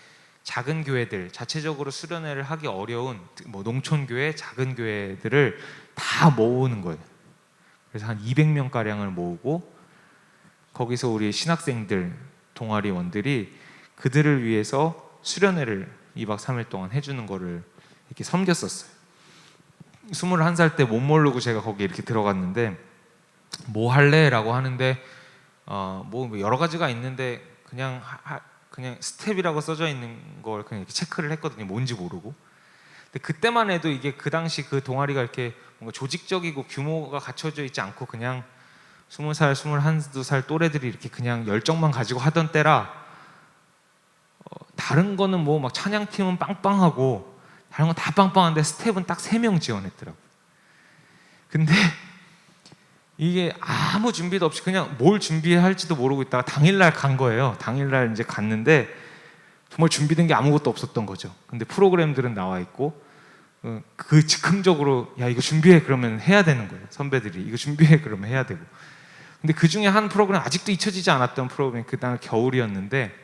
작은 교회들, 자체적으로 수련회를 하기 어려운 뭐 농촌교회, 작은 교회들을 다 모으는 거예요. 그래서 한 200명 가량을 모으고 거기서 우리 신학생들, 동아리원들이 그들을 위해서 수련회를 2박 3일 동안 해주는 거를 이렇게 섬겼었어요. 21살 때 못 모르고 제가 거기 이렇게 들어갔는데 뭐 할래? 라고 하는데 뭐 여러 가지가 있는데 그냥 스텝이라고 써져 있는 걸 그냥 이렇게 체크를 했거든요. 뭔지 모르고. 근데 그때만 해도 이게 그 당시 그 동아리가 이렇게 뭔가 조직적이고 규모가 갖춰져 있지 않고 그냥 20살, 21살 또래들이 이렇게 그냥 열정만 가지고 하던 때라 다른 거는 뭐 막 찬양팀은 빵빵하고 다른 건 다 빵빵한데 스텝은 딱 3명 지원했더라고요. 근데 이게 아무 준비도 없이 그냥 뭘 준비할지도 모르고 있다가 당일날 간 거예요. 당일날 이제 갔는데 정말 준비된 게 아무것도 없었던 거죠. 근데 프로그램들은 나와 있고 그 즉흥적으로 야 이거 준비해 그러면 해야 되는 거예요. 선배들이 이거 준비해 그러면 해야 되고. 근데 그 중에 한 프로그램 아직도 잊혀지지 않았던 프로그램이 그날 겨울이었는데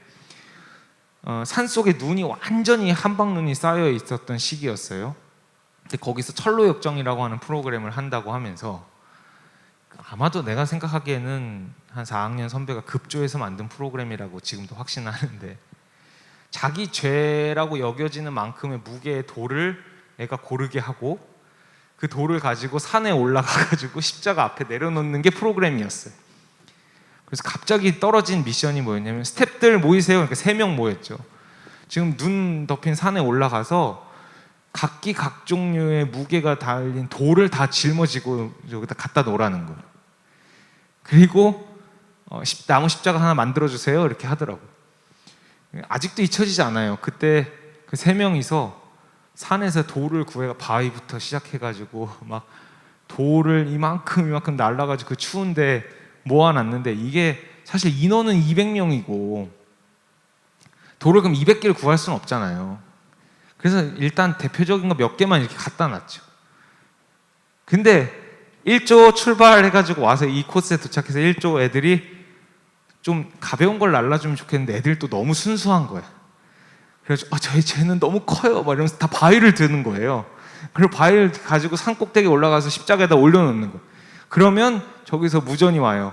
산속에 눈이 완전히 한방눈이 쌓여 있었던 시기였어요. 근데 거기서 철로역정이라고 하는 프로그램을 한다고 하면서 아마도 내가 생각하기에는 한 4학년 선배가 급조해서 만든 프로그램이라고 지금도 확신하는데 자기 죄라고 여겨지는 만큼의 무게의 돌을 애가 고르게 하고 그 돌을 가지고 산에 올라가가지고 십자가 앞에 내려놓는 게 프로그램이었어요. 그래서 갑자기 떨어진 미션이 뭐였냐면 스태프들 모이세요. 그러니까 3명 모였죠. 지금 눈 덮인 산에 올라가서 각기 각 종류의 무게가 달린 돌을 다 짊어지고 여기다 갖다 놓으라는 거예요. 그리고 나무 십자가 하나 만들어주세요 이렇게 하더라고요. 아직도 잊혀지지 않아요. 그때 그 3명이서 산에서 돌을 구해가 바위부터 시작해가지고 막 돌을 이만큼 날라가지고 그 추운데 모아놨는데 이게 사실 인원은 200명이고 돌을 그럼 200개를 구할 수는 없잖아요. 그래서 일단 대표적인 거 몇 개만 이렇게 갖다 놨죠. 근데 1조 출발해가지고 와서 이 코스에 도착해서 1조 애들이 좀 가벼운 걸 날라주면 좋겠는데 애들 또 너무 순수한 거야. 그래서 저희 쟤는 너무 커요 막 이러면서 다 바위를 드는 거예요. 그리고 바위를 가지고 산 꼭대기에 올라가서 십자가에다 올려놓는 거예요. 그러면 저기서 무전이 와요.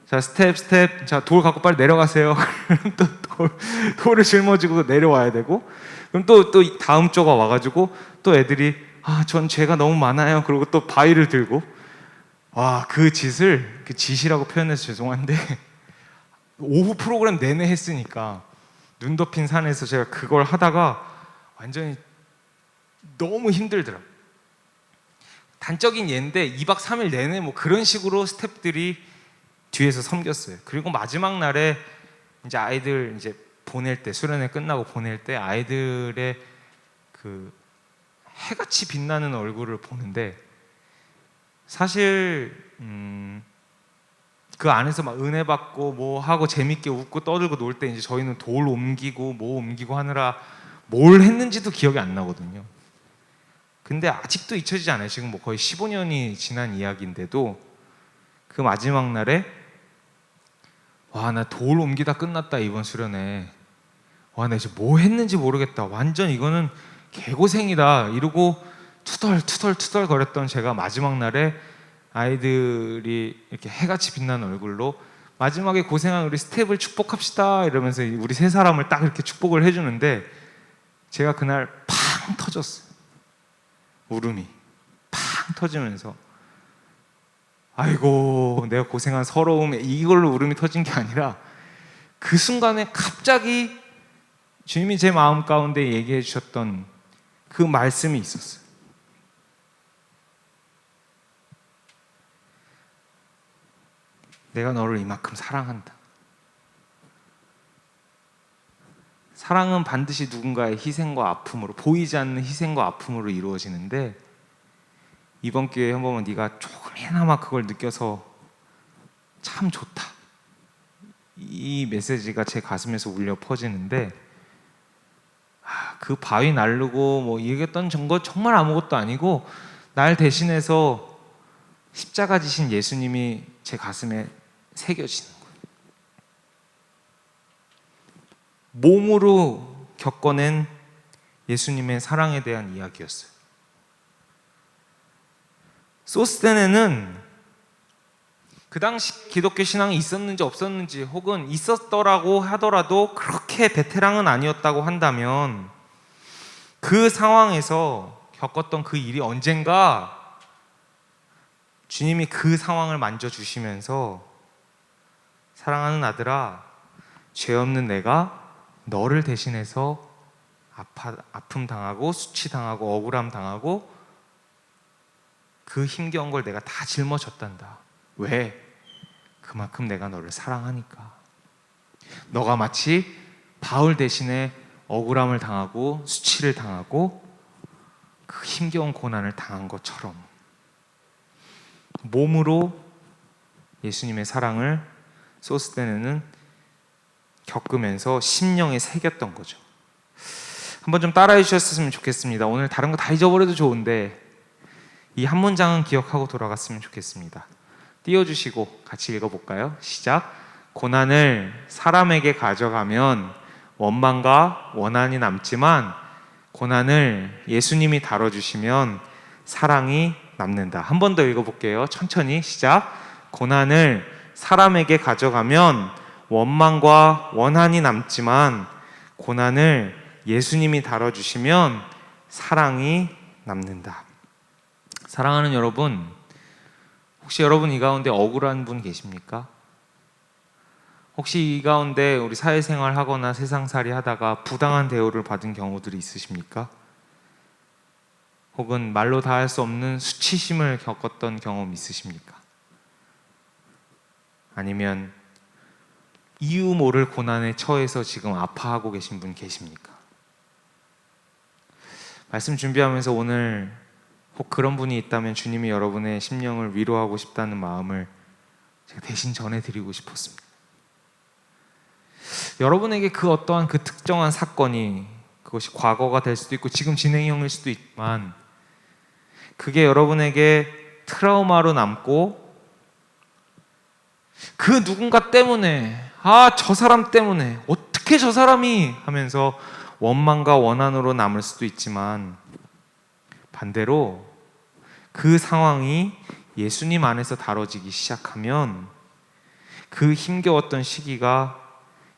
자 스텝 자 돌 갖고 빨리 내려가세요. 그럼 또 돌을 짊어지고 내려와야 되고 그럼 또 다음 조가 와가지고 또 애들이 전 죄가 너무 많아요. 그리고 또 바위를 들고 그 짓을 그 짓이라고 표현해서 죄송한데 오후 프로그램 내내 했으니까 눈 덮인 산에서 제가 그걸 하다가 완전히 너무 힘들더라고요. 단적인 예인데 2박 3일 내내 뭐 그런 식으로 스태프들이 뒤에서 섬겼어요. 그리고 마지막 날에 이제 아이들 이제 보낼 때 수련회 끝나고 보낼 때 아이들의 그 해같이 빛나는 얼굴을 보는데 사실 그 안에서 막 은혜 받고 뭐 하고 재밌게 웃고 떠들고 놀 때 이제 저희는 돌 옮기고 뭐 옮기고 하느라 뭘 했는지도 기억이 안 나거든요. 근데 아직도 잊혀지지 않아요. 지금 뭐 거의 15년이 지난 이야기인데도 그 마지막 날에 나 돌 옮기다 끝났다 이번 수련회. 나 이제 뭐 했는지 모르겠다. 완전 이거는 개고생이다 이러고 투덜 거렸던 제가 마지막 날에 아이들이 이렇게 해같이 빛나는 얼굴로 마지막에 고생한 우리 스텝을 축복합시다 이러면서 우리 3사람을 딱 이렇게 축복을 해주는데 제가 그날 팡 터졌어요. 울음이 팡 터지면서 아이고 내가 고생한 서러움에 이걸로 울음이 터진 게 아니라 그 순간에 갑자기 주님이 제 마음 가운데 얘기해 주셨던 그 말씀이 있었어요. 내가 너를 이만큼 사랑한다. 사랑은 반드시 누군가의 희생과 아픔으로, 보이지 않는 희생과 아픔으로 이루어지는데 이번 기회에 한번 네가 조금이나마 그걸 느껴서 참 좋다. 이 메시지가 제 가슴에서 울려 퍼지는데 그 바위 나르고 뭐 얘기했던 거 정말 아무것도 아니고 날 대신해서 십자가 지신 예수님이 제 가슴에 새겨지는 거예요. 몸으로 겪어낸 예수님의 사랑에 대한 이야기였어요. 소스테네는 그 당시 기독교 신앙이 있었는지 없었는지 혹은 있었더라고 하더라도 그렇게 베테랑은 아니었다고 한다면 그 상황에서 겪었던 그 일이 언젠가 주님이 그 상황을 만져주시면서 사랑하는 아들아, 죄 없는 내가 너를 대신해서 아픔 당하고 수치 당하고 억울함 당하고 그 힘겨운 걸 내가 다 짊어졌단다. 왜? 그만큼 내가 너를 사랑하니까. 너가 마치 바울 대신에 억울함을 당하고 수치를 당하고 그 힘겨운 고난을 당한 것처럼 몸으로 예수님의 사랑을 소스테네는 겪으면서 심령에 새겼던 거죠. 한번 좀 따라해 주셨으면 좋겠습니다. 오늘 다른 거 다 잊어버려도 좋은데 이 한 문장은 기억하고 돌아갔으면 좋겠습니다. 띄워주시고 같이 읽어볼까요? 시작. 고난을 사람에게 가져가면 원망과 원한이 남지만 고난을 예수님이 다뤄주시면 사랑이 남는다. 한 번 더 읽어볼게요. 천천히 시작. 고난을 사람에게 가져가면 원망과 원한이 남지만 고난을 예수님이 다뤄주시면 사랑이 남는다. 사랑하는 여러분, 혹시 여러분 이 가운데 억울한 분 계십니까? 혹시 이 가운데 우리 사회생활 하거나 세상살이 하다가 부당한 대우를 받은 경우들이 있으십니까? 혹은 말로 다 할 수 없는 수치심을 겪었던 경험 있으십니까? 아니면 이유 모를 고난에 처해서 지금 아파하고 계신 분 계십니까? 말씀 준비하면서 오늘 혹 그런 분이 있다면 주님이 여러분의 심령을 위로하고 싶다는 마음을 제가 대신 전해드리고 싶었습니다. 여러분에게 그 어떠한 그 특정한 사건이 그것이 과거가 될 수도 있고 지금 진행형일 수도 있지만 그게 여러분에게 트라우마로 남고 그 누군가 때문에 저 사람 때문에 어떻게 저 사람이 하면서 원망과 원한으로 남을 수도 있지만 반대로 그 상황이 예수님 안에서 다뤄지기 시작하면 그 힘겨웠던 시기가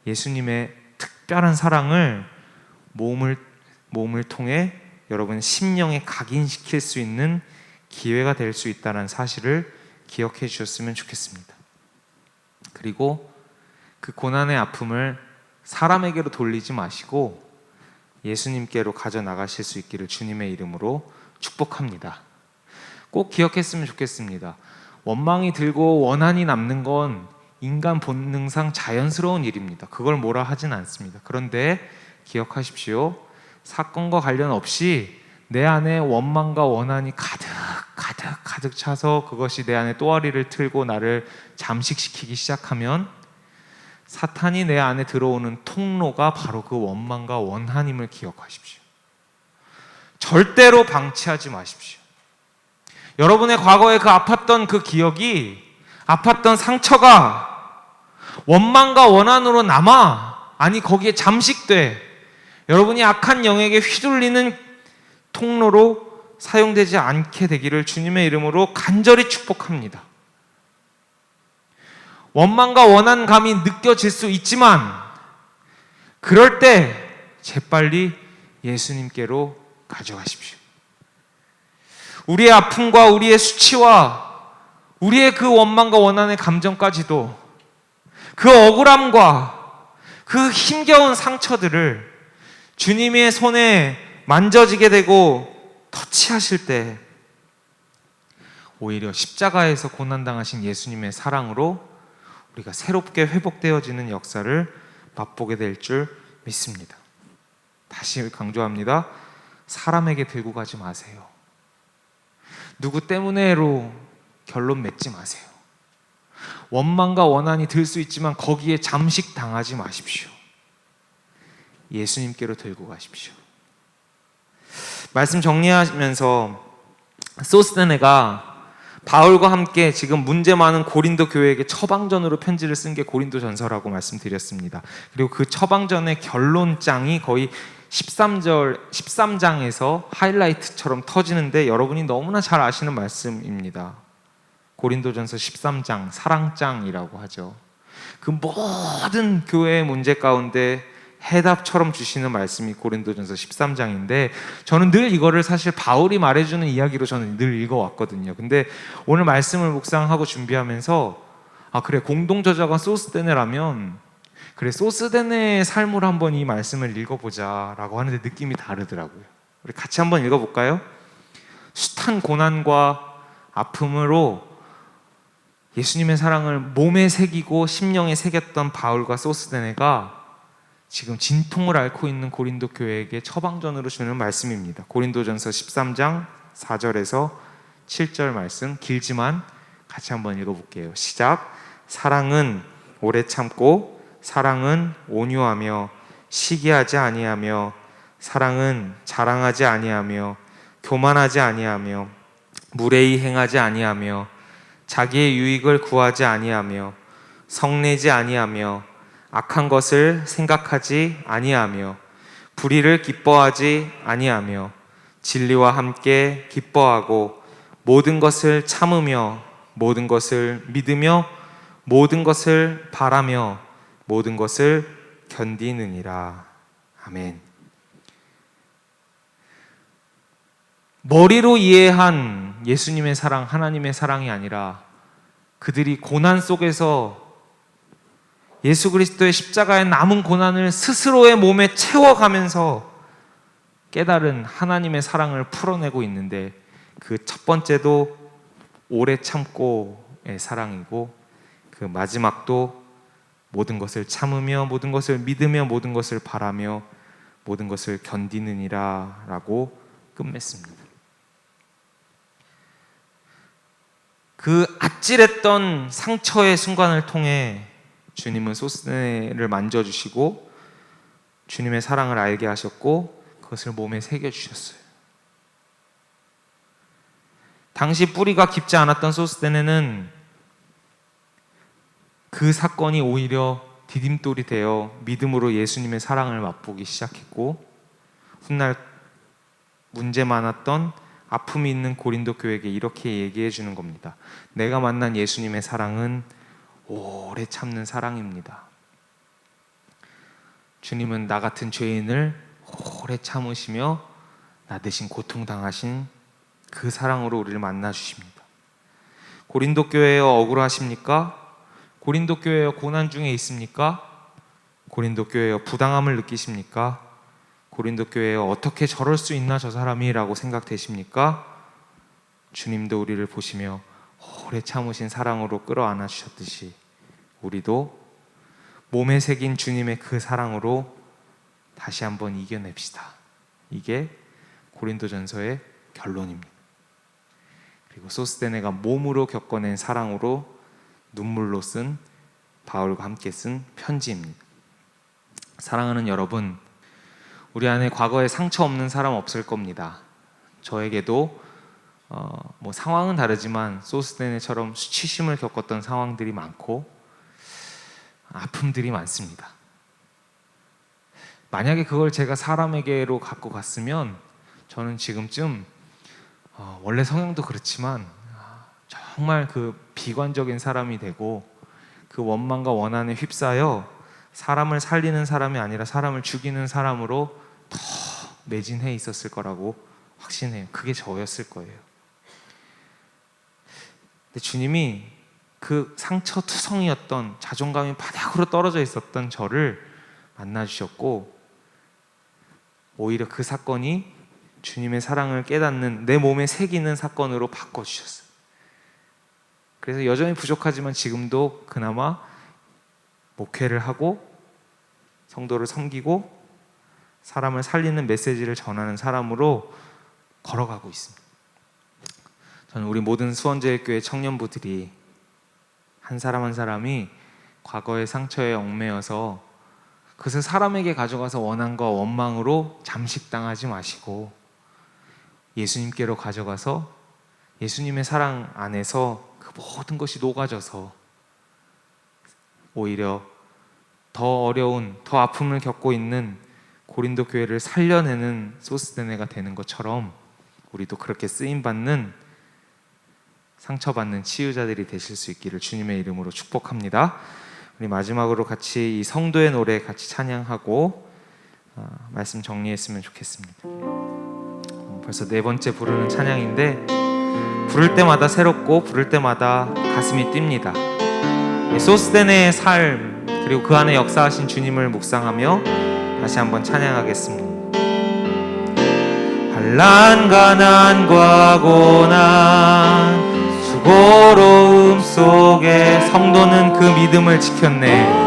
예수님의 특별한 사랑을 몸을 통해 여러분 심령에 각인시킬 수 있는 기회가 될 수 있다는 사실을 기억해 주셨으면 좋겠습니다. 그리고 그 고난의 아픔을 사람에게로 돌리지 마시고 예수님께로 가져나가실 수 있기를 주님의 이름으로 축복합니다. 꼭 기억했으면 좋겠습니다. 원망이 들고 원한이 남는 건 인간 본능상 자연스러운 일입니다. 그걸 뭐라 하진 않습니다. 그런데 기억하십시오. 사건과 관련 없이 내 안에 원망과 원한이 가득 차서 그것이 내 안에 또아리를 틀고 나를 잠식시키기 시작하면 사탄이 내 안에 들어오는 통로가 바로 그 원망과 원한임을 기억하십시오. 절대로 방치하지 마십시오. 여러분의 과거에 그 아팠던 그 기억이, 아팠던 상처가 원망과 원한으로 남아, 아니 거기에 잠식돼 여러분이 악한 영에게 휘둘리는 통로로 사용되지 않게 되기를 주님의 이름으로 간절히 축복합니다. 원망과 원한감이 느껴질 수 있지만 그럴 때 재빨리 예수님께로 가져가십시오. 우리의 아픔과 우리의 수치와 우리의 그 원망과 원한의 감정까지도, 그 억울함과 그 힘겨운 상처들을 주님의 손에 만져지게 되고 터치하실 때 오히려 십자가에서 고난당하신 예수님의 사랑으로 우리가 새롭게 회복되어지는 역사를 맛보게 될 줄 믿습니다. 다시 강조합니다. 사람에게 들고 가지 마세요. 누구 때문에로 결론 맺지 마세요. 원망과 원한이 들 수 있지만 거기에 잠식당하지 마십시오. 예수님께로 들고 가십시오. 말씀 정리하면서 소스데네가 바울과 함께 지금 문제 많은 고린도 교회에게 처방전으로 편지를 쓴 게 고린도전서라고 말씀드렸습니다. 그리고 그 처방전의 결론장이 거의 13장에서 하이라이트처럼 터지는데 여러분이 너무나 잘 아시는 말씀입니다. 고린도전서 13장, 사랑장이라고 하죠. 그 모든 교회의 문제 가운데 해답처럼 주시는 말씀이 고린도전서 13장인데 저는 늘 이거를 사실 바울이 말해주는 이야기로 저는 늘 읽어왔거든요. 근데 오늘 말씀을 묵상하고 준비하면서 그래, 공동저자가 소스데네라면 그래, 소스데네의 삶으로 한번 이 말씀을 읽어보자 라고 하는데 느낌이 다르더라고요. 우리 같이 한번 읽어볼까요? 숱한 고난과 아픔으로 예수님의 사랑을 몸에 새기고 심령에 새겼던 바울과 소스데네가 지금 진통을 앓고 있는 고린도 교회에게 처방전으로 주는 말씀입니다. 고린도전서 13장 4절에서 7절 말씀, 길지만 같이 한번 읽어볼게요. 시작. 사랑은 오래 참고, 사랑은 온유하며, 시기하지 아니하며, 사랑은 자랑하지 아니하며, 교만하지 아니하며, 무례히 행하지 아니하며, 자기의 유익을 구하지 아니하며, 성내지 아니하며, 악한 것을 생각하지 아니하며, 불의를 기뻐하지 아니하며, 진리와 함께 기뻐하고, 모든 것을 참으며, 모든 것을 믿으며, 모든 것을 바라며, 모든 것을 견디느니라. 아멘. 머리로 이해한 예수님의 사랑, 하나님의 사랑이 아니라 그들이 고난 속에서 예수 그리스도의 십자가에 남은 고난을 스스로의 몸에 채워가면서 깨달은 하나님의 사랑을 풀어내고 있는데, 그 첫 번째도 오래 참고의 사랑이고, 그 마지막도 모든 것을 참으며, 모든 것을 믿으며, 모든 것을 바라며, 모든 것을 견디느니라 라고 끝맺습니다. 그 아찔했던 상처의 순간을 통해 주님은 소스데네를 만져주시고 주님의 사랑을 알게 하셨고 그것을 몸에 새겨주셨어요. 당시 뿌리가 깊지 않았던 소스데네는 그 사건이 오히려 디딤돌이 되어 믿음으로 예수님의 사랑을 맛보기 시작했고, 훗날 문제 많았던 아픔이 있는 고린도 교회에게 이렇게 얘기해 주는 겁니다. 내가 만난 예수님의 사랑은 오래 참는 사랑입니다. 주님은 나 같은 죄인을 오래 참으시며 나 대신 고통당하신 그 사랑으로 우리를 만나 주십니다. 고린도 교회여 억울하십니까? 고린도 교회여 고난 중에 있습니까? 고린도 교회여 부당함을 느끼십니까? 고린도 교회여 어떻게 저럴 수 있나 저 사람이 라고 생각되십니까? 주님도 우리를 보시며 오래 참으신 사랑으로 끌어안아 주셨듯이 우리도 몸에 새긴 주님의 그 사랑으로 다시 한번 이겨냅시다. 이게 고린도전서의 결론입니다. 그리고 소스데네가 몸으로 겪어낸 사랑으로 눈물로 쓴, 바울과 함께 쓴 편지입니다. 사랑하는 여러분, 우리 안에 과거에 상처 없는 사람 없을 겁니다. 저에게도 상황은 다르지만 소스데네처럼 수치심을 겪었던 상황들이 많고 아픔들이 많습니다. 만약에 그걸 제가 사람에게로 갖고 갔으면 저는 지금쯤 원래 성향도 그렇지만 정말 그 비관적인 사람이 되고 그 원망과 원한에 휩싸여 사람을 살리는 사람이 아니라 사람을 죽이는 사람으로 더 매진해 있었을 거라고 확신해요. 그게 저였을 거예요. 주님이 그 상처투성이었던, 자존감이 바닥으로 떨어져 있었던 저를 만나주셨고, 오히려 그 사건이 주님의 사랑을 깨닫는, 내 몸에 새기는 사건으로 바꿔주셨어요. 그래서 여전히 부족하지만 지금도 그나마 목회를 하고 성도를 섬기고 사람을 살리는 메시지를 전하는 사람으로 걸어가고 있습니다. 저는 우리 모든 수원제일교회 청년부들이 한 사람 한 사람이 과거의 상처에 얽매여서 그것을 사람에게 가져가서 원한과 원망으로 잠식당하지 마시고 예수님께로 가져가서 예수님의 사랑 안에서 그 모든 것이 녹아져서 오히려 더 어려운, 더 아픔을 겪고 있는 고린도 교회를 살려내는 소스데네가 되는 것처럼 우리도 그렇게 쓰임받는, 상처받는 치유자들이 되실 수 있기를 주님의 이름으로 축복합니다. 우리 마지막으로 같이 이 성도의 노래 같이 찬양하고 말씀 정리했으면 좋겠습니다. 벌써 4번째 부르는 찬양인데 부를 때마다 새롭고 부를 때마다 가슴이 뜁니다. 소스데네의 삶 그리고 그 안에 역사하신 주님을 묵상하며 다시 한번 찬양하겠습니다. 환난 가난과 고난 수고로움 속에 성도는 그 믿음을 지켰네.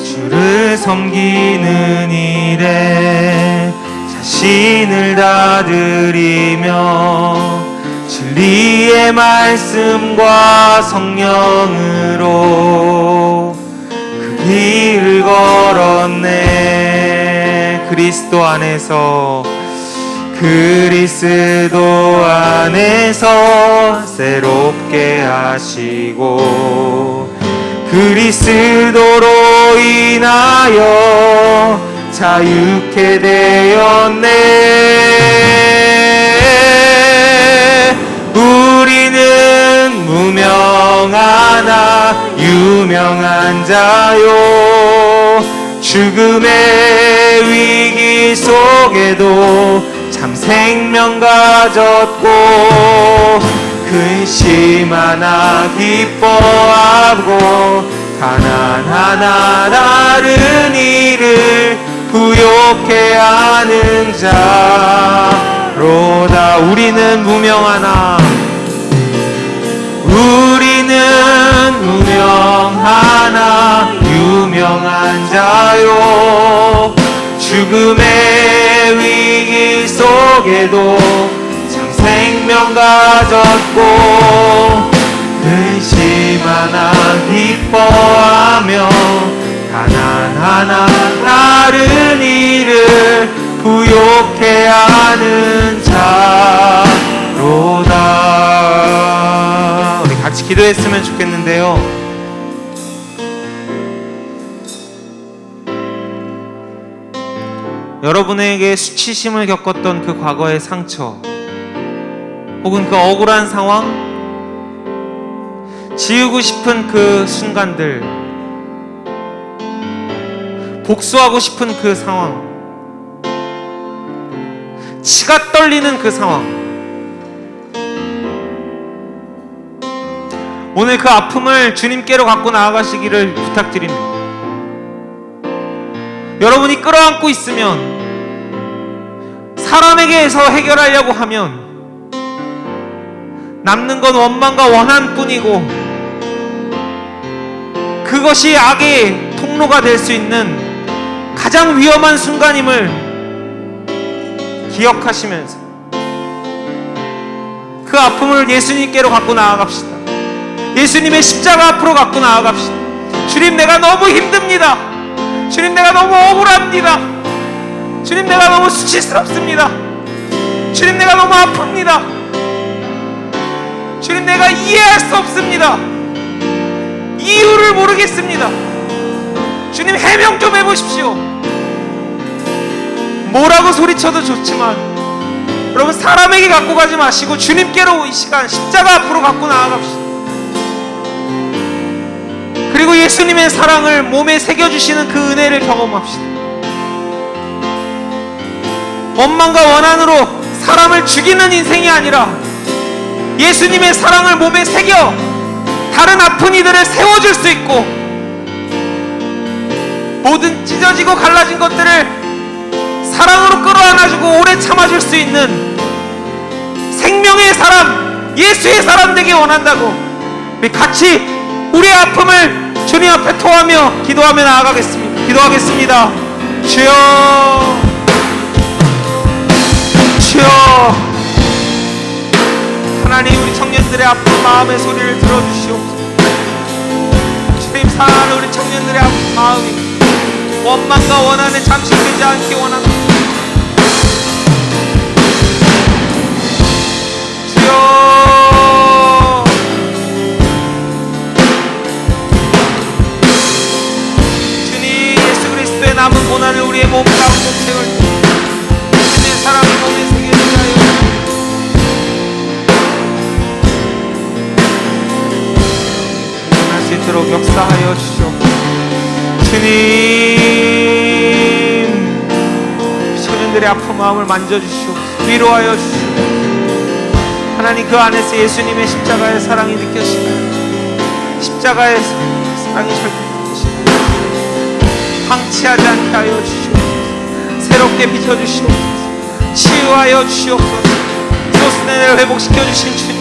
주를 섬기는 일에 자신을 다 드리며 진리의 말씀과 성령으로 그 길을 걸었네. 그리스도 안에서 새롭게 하시고 그리스도로 인하여 자유케 되었네. 우리는 무명하나 유명한 자요 죽음의 위기 속에도 참 생명 가졌고 근심 하나 기뻐하고 가난한 나라는 이를 부욕해 하는 자로다. 우리는 무명하나 유명한 자요 죽음의 위기 속에도 참 생명 가졌고 근심 하나 기뻐하며 가난하나 다른 이를 부욕해 하는 자로다. 우리 같이 기도했으면 좋겠는데요. 여러분에게 수치심을 겪었던 그 과거의 상처 혹은 그 억울한 상황, 지우고 싶은 그 순간들, 복수하고 싶은 그 상황, 치가 떨리는 그 상황, 오늘 그 아픔을 주님께로 갖고 나아가시기를 부탁드립니다. 여러분이 끌어안고 있으면, 사람에게서 해결하려고 하면 남는 건 원망과 원한뿐이고 그것이 악의 통로가 될 수 있는 가장 위험한 순간임을 기억하시면서 그 아픔을 예수님께로 갖고 나아갑시다. 예수님의 십자가 앞으로 갖고 나아갑시다. 주님, 내가 너무 힘듭니다. 주님, 내가 너무 억울합니다. 주님, 내가 너무 수치스럽습니다. 주님, 내가 너무 아픕니다. 주님, 내가 이해할 수 없습니다. 이유를 모르겠습니다. 주님, 해명 좀 해보십시오. 뭐라고 소리쳐도 좋지만 여러분, 사람에게 갖고 가지 마시고 주님께로 이 시간 십자가 앞으로 갖고 나아갑시다. 그리고 예수님의 사랑을 몸에 새겨주시는 그 은혜를 경험합시다. 원망과 원한으로 사람을 죽이는 인생이 아니라 예수님의 사랑을 몸에 새겨 다른 아픈 이들을 세워줄 수 있고, 모든 찢어지고 갈라진 것들을 사랑으로 끌어안아주고 오래 참아줄 수 있는 생명의 사람, 예수의 사람 되기 원한다고 우리 같이 우리의 아픔을 주님 앞에 토하며 기도하며 나아가겠습니다. 기도하겠습니다. 주여, 주여, 하나님, 우리 청년들의 아픈 마음의 소리를 들어주시옵소서. 주님, 사랑하는 우리 청년들의 아픈 마음이 원망과 원한에 잠식되지 않기 원합니다. 주여, 주님, 예수 그리스도의 남은 고난을 우리의 몸 가운데 채울 때 주님의 사랑을 몸에 새기게 하여 일어날 수 있도록 역사하여 주시옵소서. 주님, 청년들의 아픈 마음을 만져주시옵소서. 위로하여 주시옵소서. 하나님, 그 안에서 예수님의 십자가의 사랑이 느껴지나요? 십자가의 사랑이 절대되시나요? 방치하지 않게 하여 주시옵소서. 새롭게 비춰주시옵소서. 치유하여 주시옵소서. 소스데네를 회복시켜 주신 주님,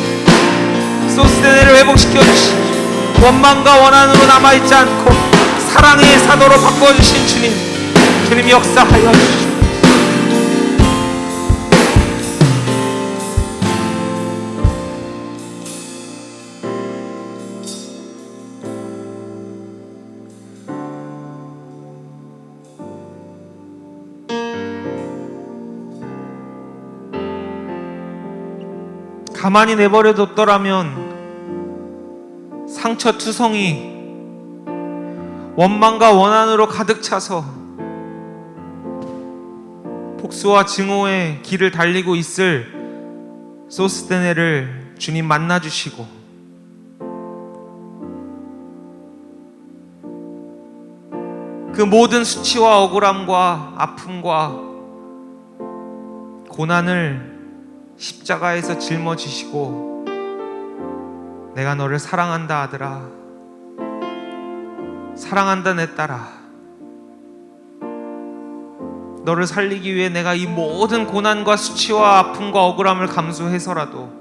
소스데네를 회복시켜 주신 주님, 원망과 원한으로 남아있지 않고 사랑의 사도로 바꿔주신 주님, 주님 역사하여 주시옵소서. 가만히 내버려뒀더라면 상처투성이 원망과 원한으로 가득 차서 복수와 증오의 길을 달리고 있을 소스데네를 주님 만나주시고, 그 모든 수치와 억울함과 아픔과 고난을 십자가에서 짊어지시고, 내가 너를 사랑한다 아들아, 사랑한다 내 딸아, 너를 살리기 위해 내가 이 모든 고난과 수치와 아픔과 억울함을 감수해서라도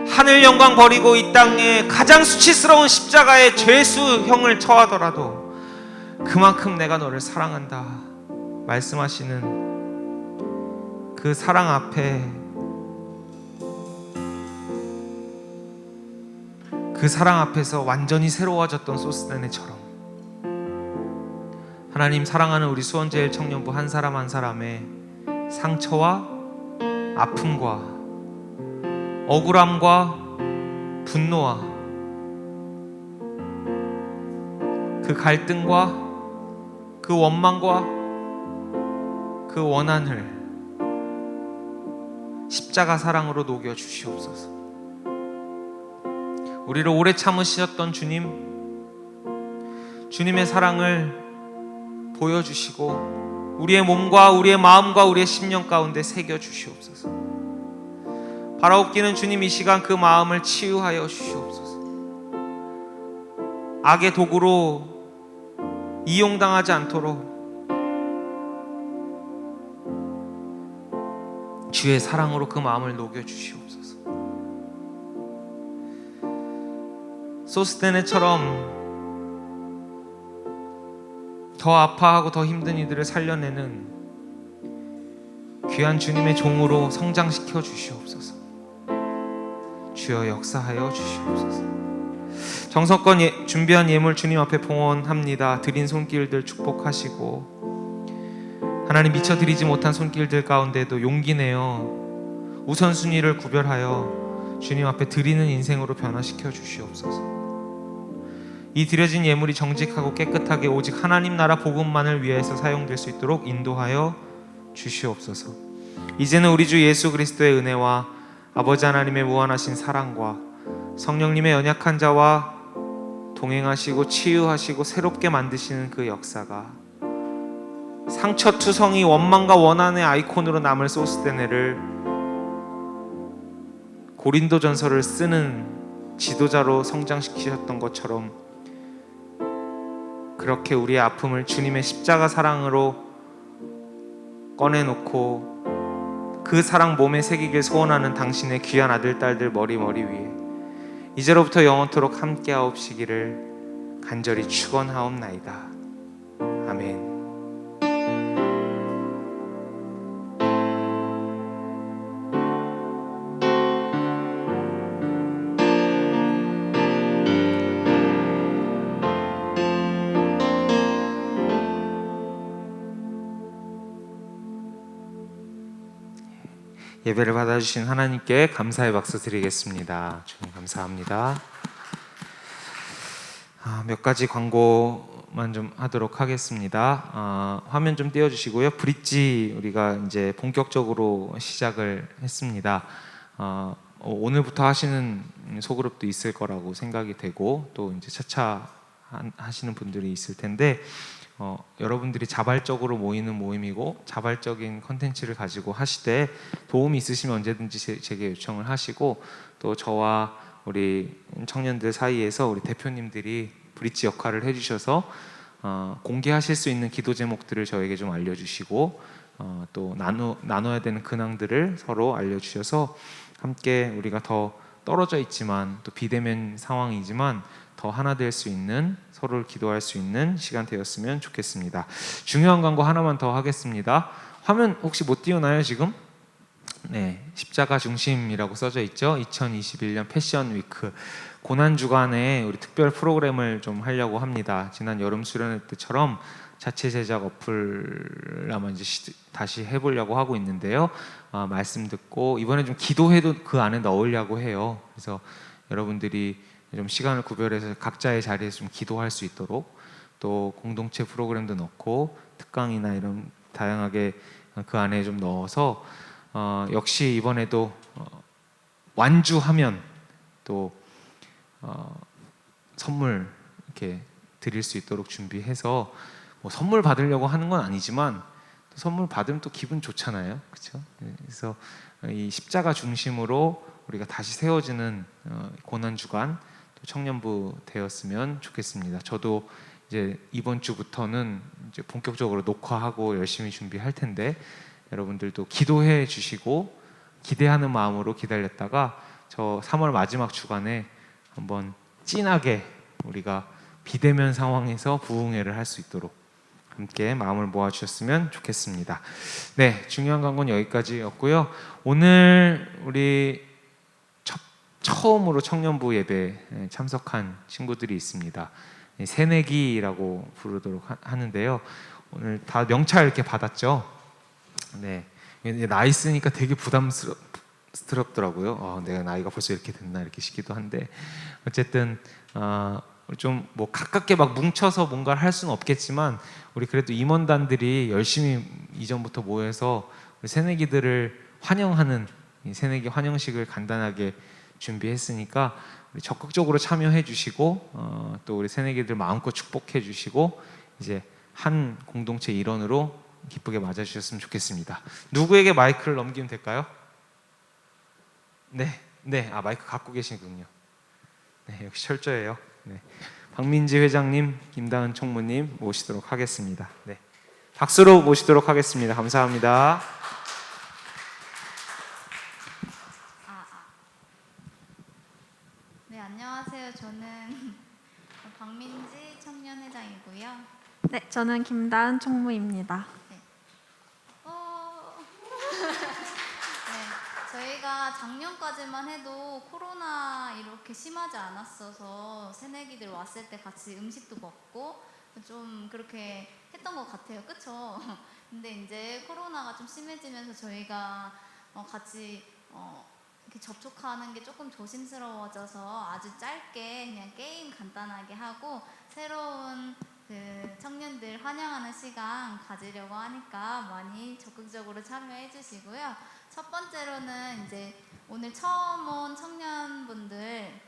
하늘 영광 버리고 이 땅에 가장 수치스러운 십자가의 죄수형을 처하더라도 그만큼 내가 너를 사랑한다 말씀하시는 그 사랑 앞에, 그 사랑 앞에서 완전히 새로워졌던 소스데네처럼 하나님, 사랑하는 우리 수원제일 청년부 한 사람 한 사람의 상처와 아픔과 억울함과 분노와 그 갈등과 그 원망과 그 원한을 십자가 사랑으로 녹여 주시옵소서. 우리를 오래 참으셨던 주님, 주님의 사랑을 보여주시고 우리의 몸과 우리의 마음과 우리의 심령 가운데 새겨 주시옵소서. 바라옵기는 주님, 이 시간 그 마음을 치유하여 주시옵소서. 악의 도구로 이용당하지 않도록 주의 사랑으로 그 마음을 녹여 주시옵소서. 소스데네처럼 더 아파하고 더 힘든 이들을 살려내는 귀한 주님의 종으로 성장시켜 주시옵소서. 주여 역사하여 주시옵소서. 정성껏 준비한 예물 주님 앞에 봉헌합니다. 드린 손길들 축복하시고, 하나님 미처 드리지 못한 손길들 가운데도 용기 내어 우선순위를 구별하여 주님 앞에 드리는 인생으로 변화시켜 주시옵소서. 이 드려진 예물이 정직하고 깨끗하게 오직 하나님 나라 복음만을 위해서 사용될 수 있도록 인도하여 주시옵소서. 이제는 우리 주 예수 그리스도의 은혜와 아버지 하나님의 무한하신 사랑과 성령님의 연약한 자와 동행하시고 치유하시고 새롭게 만드시는 그 역사가 상처투성이 원망과 원한의 아이콘으로 남을 소스테네를 고린도전서를 쓰는 지도자로 성장시키셨던 것처럼 그렇게 우리의 아픔을 주님의 십자가 사랑으로 꺼내놓고 그 사랑 몸에 새기길 소원하는 당신의 귀한 아들 딸들 머리 위에 이제로부터 영원토록 함께하옵시기를 간절히 축원하옵나이다. 아멘. 예배를 받아주신 하나님께 감사의 박수 드리겠습니다. 주님 감사합니다. 몇 가지 광고만 좀 하도록 하겠습니다. 화면 좀 띄워주시고요. 브릿지 우리가 이제 본격적으로 시작을 했습니다. 오늘부터 하시는 소그룹도 있을 거라고 생각이 되고 또 이제 차차 하시는 분들이 있을 텐데 여러분들이 자발적으로 모이는 모임이고 자발적인 컨텐츠를 가지고 하시되 도움이 있으시면 언제든지 제게 요청을 하시고 또 저와 우리 청년들 사이에서 우리 대표님들이 브릿지 역할을 해주셔서 공개하실 수 있는 기도 제목들을 저에게 좀 알려주시고 또 나눠야 되는 근황들을 서로 알려주셔서 함께 우리가 더 떨어져 있지만 또 비대면 상황이지만 더 하나 될 수 있는 서로를 기도할 수 있는 시간 되었으면 좋겠습니다. 중요한 광고 하나만 더 하겠습니다. 화면 혹시 못 띄우나요 지금? 네, 십자가 중심이라고 써져 있죠. 2021년 패션 위크 고난 주간에 우리 특별 프로그램을 좀 하려고 합니다. 지난 여름 수련회 때처럼 자체 제작 어플 아마 이제 다시 해보려고 하고 있는데요. 말씀 듣고 이번에 좀 기도회도 그 안에 넣으려고 해요. 그래서 여러분들이 좀 시간을 구별해서 각자의 자리에서 좀 기도할 수 있도록 또 공동체 프로그램도 넣고 특강이나 이런 다양하게 그 안에 좀 넣어서 역시 이번에도 완주하면 또 선물 이렇게 드릴 수 있도록 준비해서 뭐 선물 받으려고 하는 건 아니지만 또 선물 받으면 또 기분 좋잖아요, 그렇죠? 그래서 이 십자가 중심으로 우리가 다시 세워지는 고난 주간 또 청년부 되었으면 좋겠습니다. 저도 이제 이번 주부터는 이제 본격적으로 녹화하고 열심히 준비할 텐데 여러분들도 기도해 주시고 기대하는 마음으로 기다렸다가 저 3월 마지막 주간에 한번 찐하게 우리가 비대면 상황에서 부흥회를 할 수 있도록 함께 마음을 모아주셨으면 좋겠습니다. 네, 중요한 광고는 여기까지였고요. 오늘 우리 처음으로 청년부 예배에 참석한 친구들이 있습니다. 새내기라고 부르도록 하는데요. 오늘 다 명찰 이렇게 받았죠. 네, 나이 쓰니까 되게 부담스럽더라고요. 내가 나이가 벌써 이렇게 됐나 이렇게 싶기도 한데 어쨌든 좀 뭐 가깝게 막 뭉쳐서 뭔가를 할 수는 없겠지만 우리 그래도 임원단들이 열심히 이전부터 모여서 우리 새내기들을 환영하는 이 새내기 환영식을 간단하게 준비했으니까 우리 적극적으로 참여해 주시고 또 우리 새내기들 마음껏 축복해 주시고 이제 한 공동체 일원으로 기쁘게 맞아주셨으면 좋겠습니다. 누구에게 마이크를 넘기면 될까요? 네, 마이크 갖고 계시군요. 네, 역시 철저해요. 네, 박민지 회장님, 김다은 총무님 모시도록 하겠습니다. 네, 박수로 모시도록 하겠습니다. 감사합니다. 네, 안녕하세요. 저는 박민지 청년회장이고요. 네, 저는 김다은 총무입니다. 네, 저희가 작년까지만 해도 코로나 이렇게 심하지 않았어서 새내기들 왔을 때 같이 음식도 먹고 좀 그렇게 했던 것 같아요. 그쵸? 근데 이제 코로나가 좀 심해지면서 저희가 같이 이렇게 접촉하는 게 조금 조심스러워져서 아주 짧게 그냥 게임 간단하게 하고 새로운 그 청년들 환영하는 시간 가지려고 하니까 많이 적극적으로 참여해 주시고요. 첫 번째로는 이제 오늘 처음 온 청년분들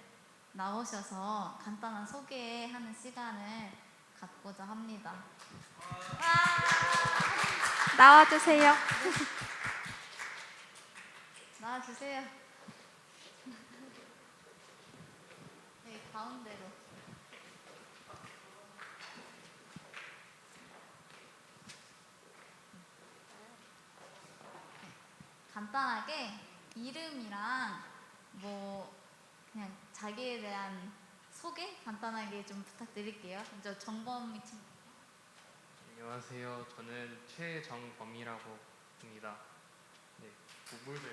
나오셔서 간단한 소개하는 시간을 갖고자 합니다. 와! 나와주세요. 나와주세요. 네, 가운데로. 간단하게 이름이랑 뭐 그냥 자기에 대한 소개 간단하게 좀 부탁드릴게요. 먼저 정범이 친구. 안녕하세요. 저는 최정범이라고 합니다. 네, 구글대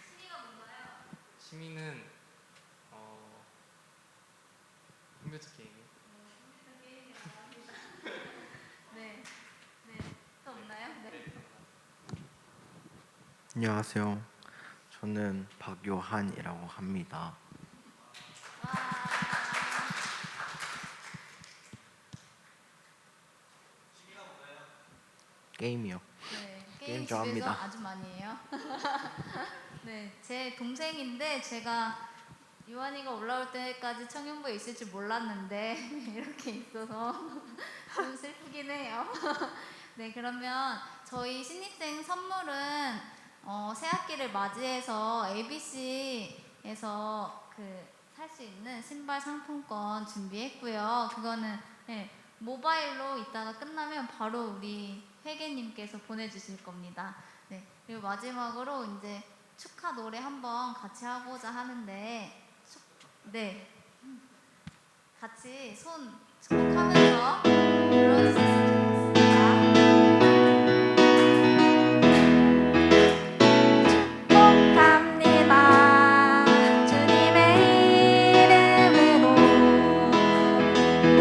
취미가 뭔가요? 취미는 컴퓨터 게임. 네, 네, 또 없나요? 네. 안녕하세요. 저는 박요한이라고 합니다. 와. 게임이요. 네, 게임 게임 좋아합니다. 집에서 아주 많이 해요. 네, 제 동생인데 제가 유한이가 올라올 때까지 청년부에 있을 줄 몰랐는데 이렇게 있어서 좀 슬프긴 해요. 네, 그러면 저희 신입생 선물은 새 학기를 맞이해서 ABC에서 살 수 있는 신발 상품권 준비했고요. 그거는 네, 모바일로 이따가 끝나면 바로 우리 회계님께서 보내주실 겁니다. 네, 그리고 마지막으로 이제 축하 노래 한번 같이 하고자 하는데, 네, 같이 손 축복하면서 불러주셨으면 좋겠습니다. 축복합니다. 주님의 이름으로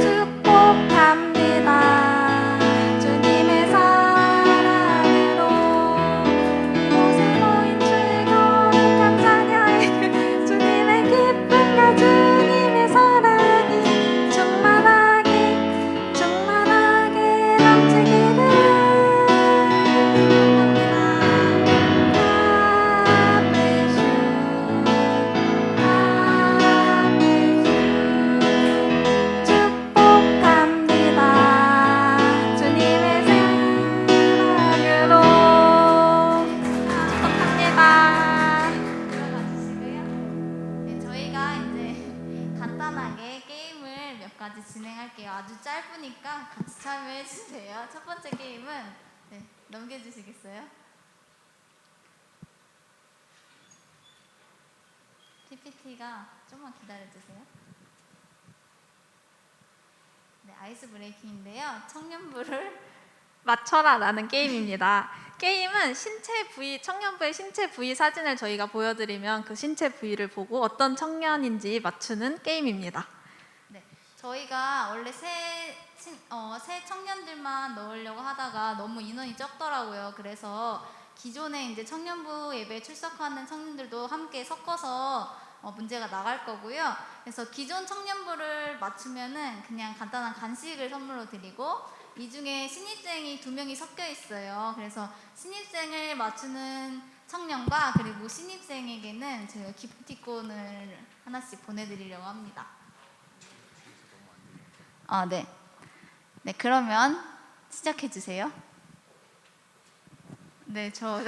축복합니다. 주님의 사랑으로 이곳에 모인 즐거운 감사녀에게 주님의 기쁨과 주님의 사랑이 충만하게 충만하게 넘치기를 축복합니다. 주님의 사랑으로 축복합니다. 들어가주시고요. 네, 저희가 이제 간단하게 게임을 몇 가지 진행할게요. 아주 짧으니까 같이 참여해 주세요. 첫 번째 게임은 네, 넘겨주시겠어요? PPT가 좀만 기다려주세요. 네, 아이스 브레이킹인데요. 청년부를 맞춰라라는 게임입니다. 게임은 신체 부위, 청년부의 신체 부위 사진을 저희가 보여드리면 그 신체 부위를 보고 어떤 청년인지 맞추는 게임입니다. 네, 저희가 원래 새 청년들만 넣으려고 하다가 너무 인원이 적더라고요. 그래서 기존에 이제 청년부 예배에 출석하는 청년들도 함께 섞어서 문제가 나갈 거고요. 그래서 기존 청년부를 맞추면은 그냥 간단한 간식을 선물로 드리고, 이 중에 신입생이 2명이 섞여 있어요. 그래서 신입생을 맞추는 청년과 그리고 신입생에게는 제가 기프티콘을 하나씩 보내드리려고 합니다. 아, 네. 네, 그러면 시작해 주세요. 네, 저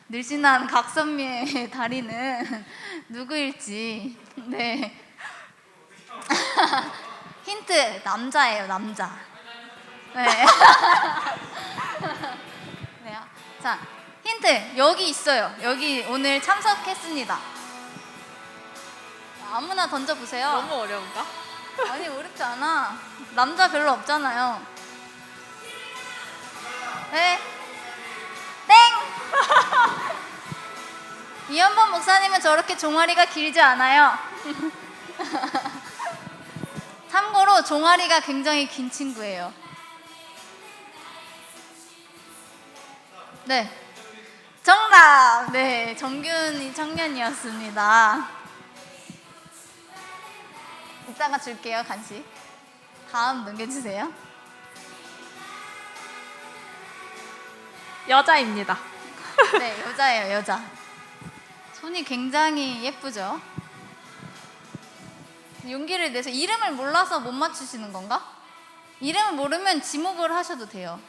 늘씬한 각선미의 다리는 누구일지. 네. 힌트, 남자예요, 남자. 네. 네. 자, 힌트, 여기 있어요. 여기 오늘 참석했습니다. 아무나 던져보세요. 너무 어려운가? 아니, 어렵지 않아. 남자 별로 없잖아요. 네. 땡! 이현범 목사님은 저렇게 종아리가 길지 않아요. 참고로 종아리가 굉장히 긴 친구예요. 네. 정답! 네, 정균이 청년이었습니다. 이따가 줄게요, 간식. 다음 넘겨주세요. 여자입니다. 네, 여자예요, 여자. 손이 굉장히 예쁘죠? 용기를 내서 이름을 몰라서 못 맞추시는 건가? 이름을 모르면 지목을 하셔도 돼요.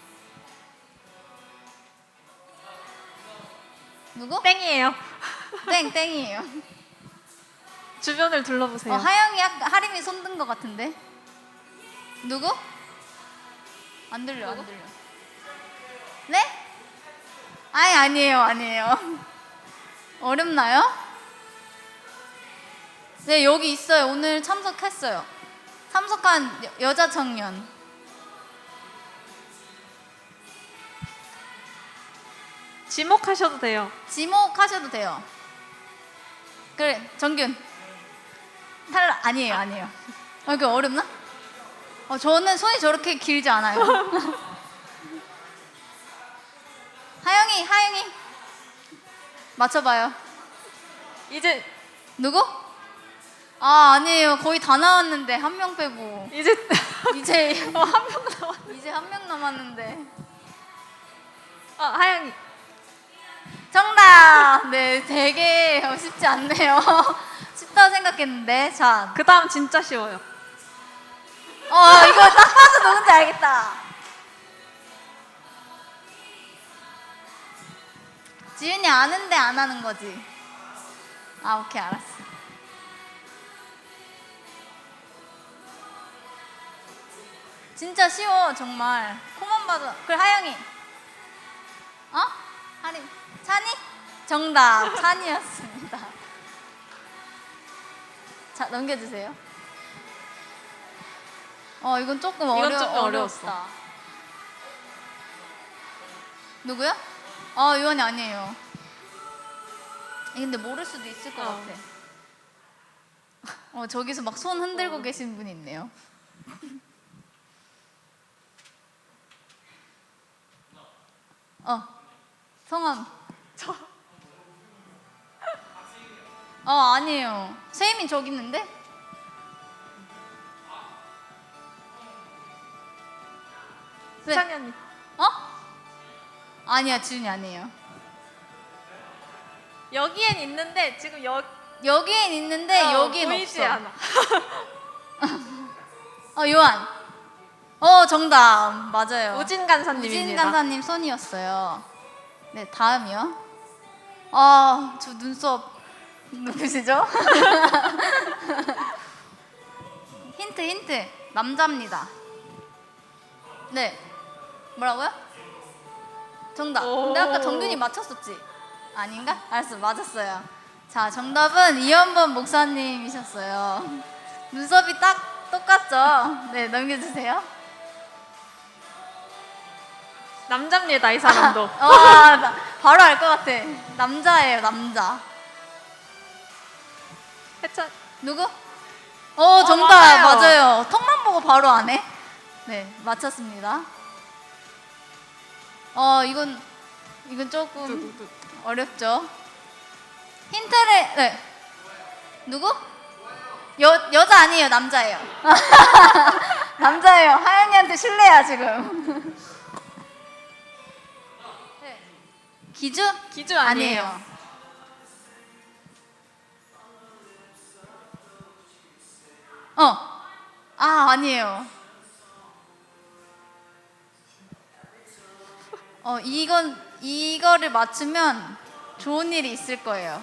누구? 땡이에요. 땡이에요. 주변을 둘러보세요. 하영이 약간 하림이 손든 것 같은데. 누구? 안 들려. 네? 아니에요. 어렵나요? 네, 여기 있어요. 오늘 참석했어요. 참석한 여자 청년. 지목하셔도 돼요. 지목하셔도 돼요. 그래, 정균. 탈락. 아니에요. 이게 어렵나? 저는 손이 저렇게 길지 않아요. 하영이. 맞춰봐요. 이제 누구? 아니에요. 거의 다 나왔는데 한 명 빼고. 이제 이제 한 명 남았. 이제 한 명 남았는데. 하영이. 정답. 네, 되게 쉽지 않네요. 쉽다고 생각했는데. 자, 그 다음 진짜 쉬워요. 이거 딱 봐도 누군지 알겠다. 지윤이 아는데 안 하는 거지. 오케이, 알았어. 진짜 쉬워, 정말. 코만 봐도. 그래, 하영이. 하림. 찬이? 정답. 찬이었습니다. 자, 넘겨주세요. 이건 조금 이건 조금 어려웠다. 누구야? 요한이 아니에요. 근데 모를 수도 있을 것 같아. 저기서 막 손 흔들고 계신 분이 있네요. 성함. 아니에요. 세임이 저기 있는데? 왜? 찬이 언니. 아니야, 지훈이 아니에요. 여기엔 있는데 지금 여기엔 있는데 여기엔 보이지 없어. 않아. 요한. 정답. 맞아요. 우진 간사님입니다. 우진 간사님 손이었어요. 네, 다음이요. 저 눈썹 누구시죠? 힌트. 남자입니다. 네. 뭐라고요? 정답. 근데 아까 정균이 맞췄었지? 아닌가? 알았어, 맞았어요. 자, 정답은 이현범 목사님이셨어요. 눈썹이 딱 똑같죠? 네, 넘겨주세요. 남자입니다, 이 사람도. 바로 알 것 같아. 남자예요, 남자. 해찬. 누구? 정답. 맞아요. 맞아요. 턱만 보고 바로 아네. 네, 맞췄습니다. 이건 조금 어렵죠. 힌트를. 네. 누구? 여자 아니에요, 남자예요. 남자예요. 하영이한테 실례야 지금. 네. 기주 아니에요. 아니에요. 이거를 맞추면 좋은 일이 있을 거예요.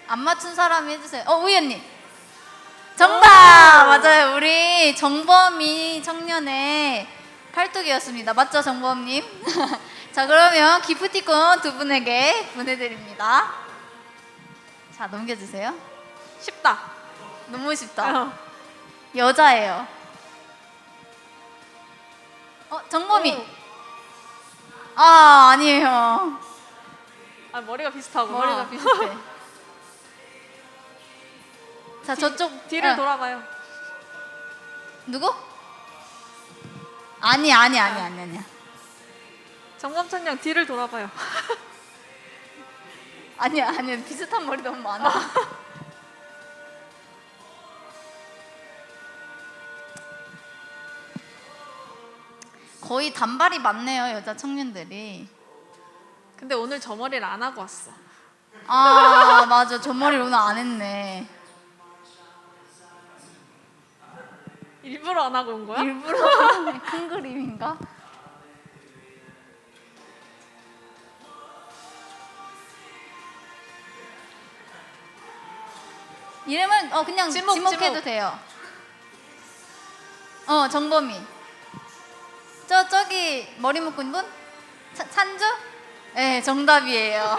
안 맞춘 사람이 해주세요. 우연님. 정답! 맞아요. 우리 정범이 청년의 팔뚝이었습니다. 맞죠, 정범님? 자, 그러면 기프티콘 두 분에게 보내드립니다. 자, 넘겨주세요. 쉽다. 너무 쉽다. 여자예요. 정범이. 아니에요. 머리가 비슷하구나. 머리가 비슷해. 자, 저쪽 뒤를 돌아봐요. 누구? 아니야. 정범천 양 뒤를 돌아봐요. 아니야. 비슷한 머리 너무 많아. 거의 단발이 많네요, 여자 청년들이. 근데 오늘 저 머리를 안 하고 왔어. 맞아. 저 머리 오늘 안 했네. 일부러 안 하고 온 거야? 일부러 큰 그림인가? 이름은 그냥 지목, 지목해도 지목. 돼요. 정범이. 저기 머리 묶은 분? 찬주? 네, 정답이에요.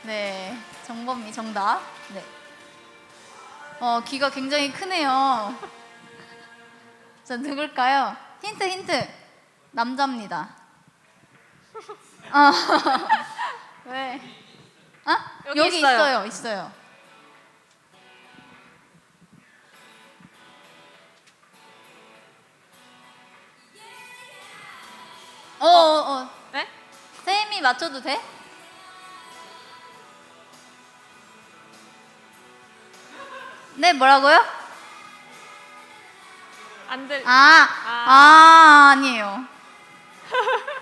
네, 정범이 정답. 네. 귀가 굉장히 크네요. 자, 누굴까요? 힌트. 남자입니다. 왜? 여기 있어요. 있어요. 네? 쌤이 맞춰도 돼? 네, 뭐라고요? 안 들. 아니에요.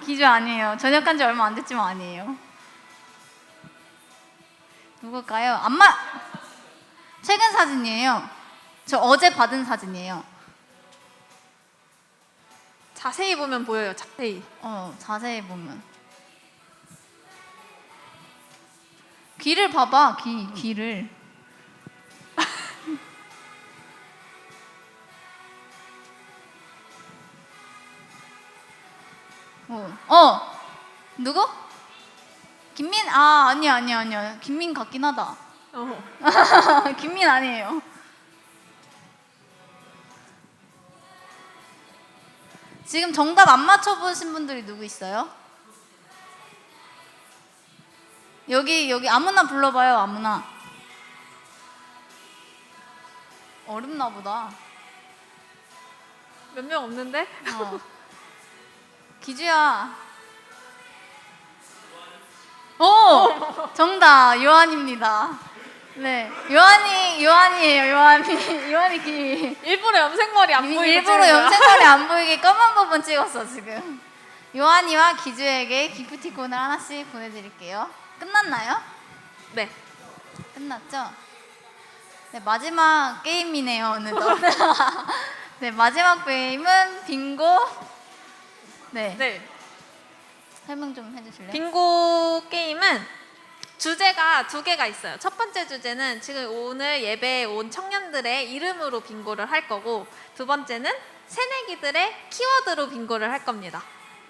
기주 아니에요. 전역한 지 얼마 안 됐지만 아니에요. 누굴까요? 최근 사진이에요. 저 어제 받은 사진이에요. 자세히 보면 보여요. 자세히. 자세히 보면. 귀를 봐봐. 귀를. 누구? 김민? 아니야. 김민 같긴 하다. 김민 아니에요. 지금 정답 안 맞춰보신 분들이 누구 있어요? 여기 아무나 불러봐요. 아무나. 어렵나 보다. 몇 명 없는데? 기주야. 정답 요한입니다. 네, 요한이에요. 요한이 기. 일부러 염색머리 안 보이게 일부러 찍은 거야? 염색머리 안 보이게 검은 부분 찍었어 지금. 요한이와 기주에게 기프티콘을 하나씩 보내드릴게요. 끝났나요? 네. 끝났죠? 네, 마지막 게임이네요 오늘도. 네, 마지막 게임은 빙고. 네. 설명 좀 해주실래요? 빙고 게임은 주제가 2개가 있어요. 첫 번째 주제는 지금 오늘 예배에 온 청년들의 이름으로 빙고를 할 거고, 두 번째는 새내기들의 키워드로 빙고를 할 겁니다.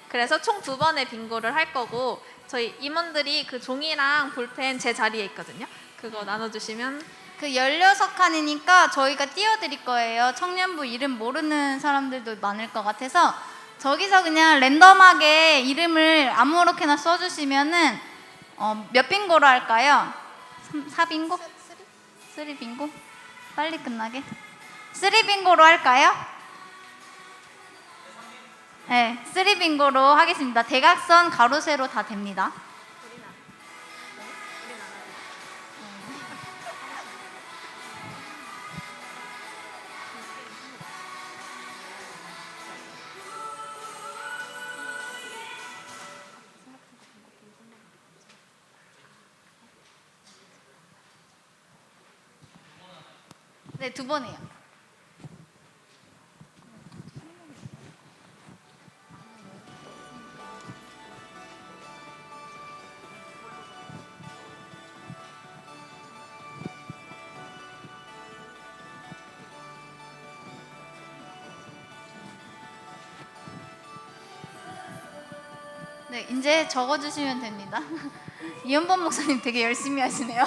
그래서 총 2번의 빙고를 할 거고, 저희 임원들이 그 종이랑 볼펜 제 자리에 있거든요. 그거 나눠주시면. 그 16칸이니까 저희가 띄워드릴 거예요. 청년부 이름 모르는 사람들도 많을 것 같아서 저기서 그냥 랜덤하게 이름을 아무렇게나 써주시면은 몇 빙고로 할까요? 4빙고? 3빙고? 빨리 끝나게? 3빙고로 할까요? 네, 3빙고로 하겠습니다. 대각선, 가로, 세로 다 됩니다. 네, 2번이에요. 네, 이제 적어주시면 됩니다. 이현범 목사님 되게 열심히 하시네요.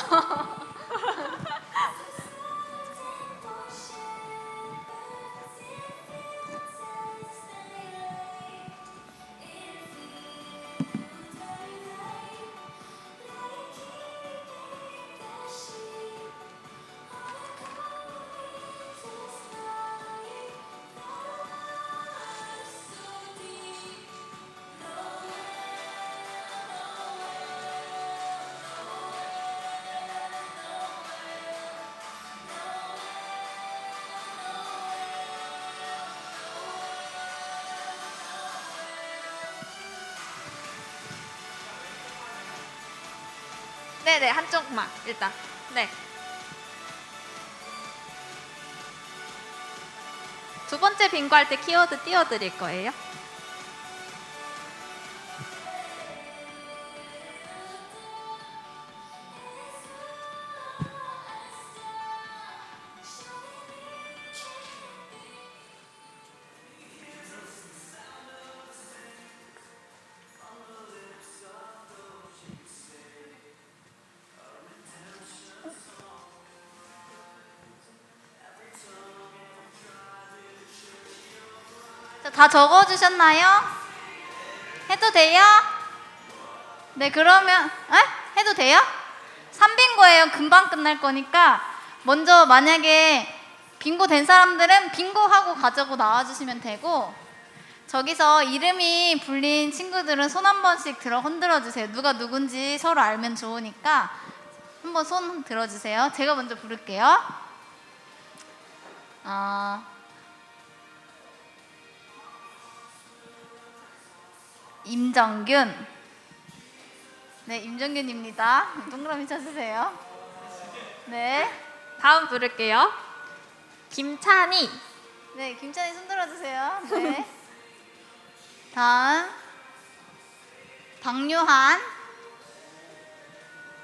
네네, 한쪽만 일단. 네. 두 번째 빙고 할 때 키워드 띄워드릴 거예요. 자, 다 적어주셨나요? 해도 돼요? 네, 그러면 해도 돼요? 3빙고예요. 금방 끝날 거니까 먼저 만약에 빙고 된 사람들은 빙고하고 가지고 나와주시면 되고, 저기서 이름이 불린 친구들은 손 한 번씩 흔들어 주세요. 누가 누군지 서로 알면 좋으니까 한번 손 들어주세요. 제가 먼저 부를게요. 임정균. 네, 임정균입니다. 동그라미 쳐주세요. 네. 다음 부를게요. 김찬희. 네, 김찬희 손 들어주세요. 네. 다음 박유한.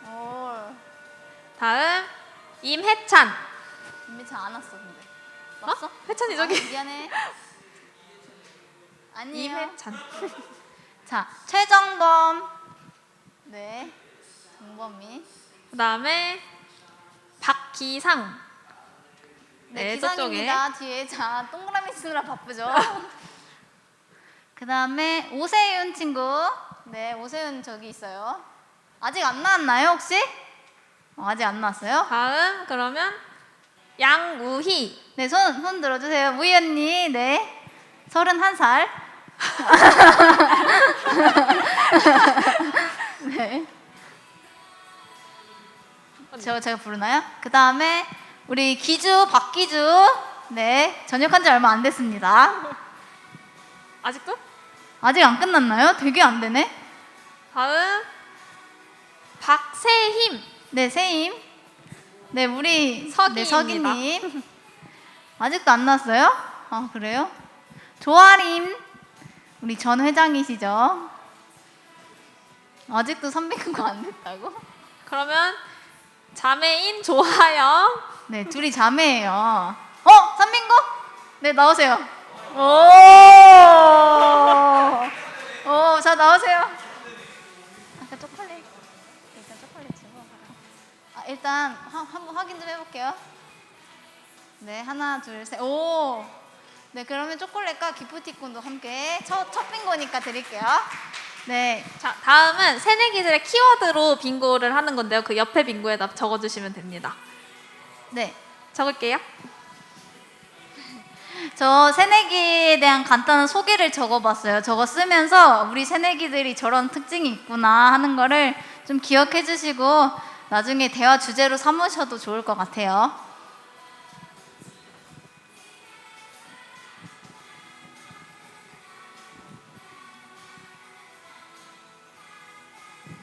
오, 다음 임혜찬. 임미찬 안 왔어 근데. 왔어? 혜찬이 저기. 미안해. 아니에요. 임혜찬. 자, 최정범. 네, 정범이. 그다음에 박기상. 네, 저쪽에. 기상입니다. 뒤에. 자, 동그라미 쓰느라 바쁘죠. 그 다음에 오세윤 친구. 네, 오세윤 저기 있어요. 아직 안 나왔나요 혹시? 아직 안 나왔어요? 다음 그러면 양우희. 네, 손 들어주세요. 우희 언니. 네, 31살. 네. 제가 부르나요? 그 다음에 우리 박기주. 네, 전역한 지 얼마 안 됐습니다. 아직도? 아직 안 끝났나요? 되게 안 되네. 다음 박세힘. 네, 세임. 네, 우리 서기입니다. 네, 서기님. 아직도 안 났어요? 아, 그래요? 조아림. 우리 전 회장이시죠? 아직도 선배가 안 됐다고? 그러면 자매인 조하영. 네, 둘이 자매예요. 선빙고? 네, 나오세요. 자, 나오세요. 아까 초콜릿. 일단 초콜릿 주고. 일단 한번 확인 좀 해볼게요. 네, 하나, 둘, 셋. 오. 네, 그러면 초콜릿과 기프티콘도 함께 첫 빙고니까 드릴게요. 네. 자, 다음은 새내기들의 키워드로 빙고를 하는 건데요. 그 옆에 빙고에다 적어주시면 됩니다. 네. 적을게요. 저 새내기에 대한 간단한 소개를 적어봤어요. 저거 쓰면서 우리 새내기들이 저런 특징이 있구나 하는 거를 좀 기억해 주시고 나중에 대화 주제로 삼으셔도 좋을 것 같아요.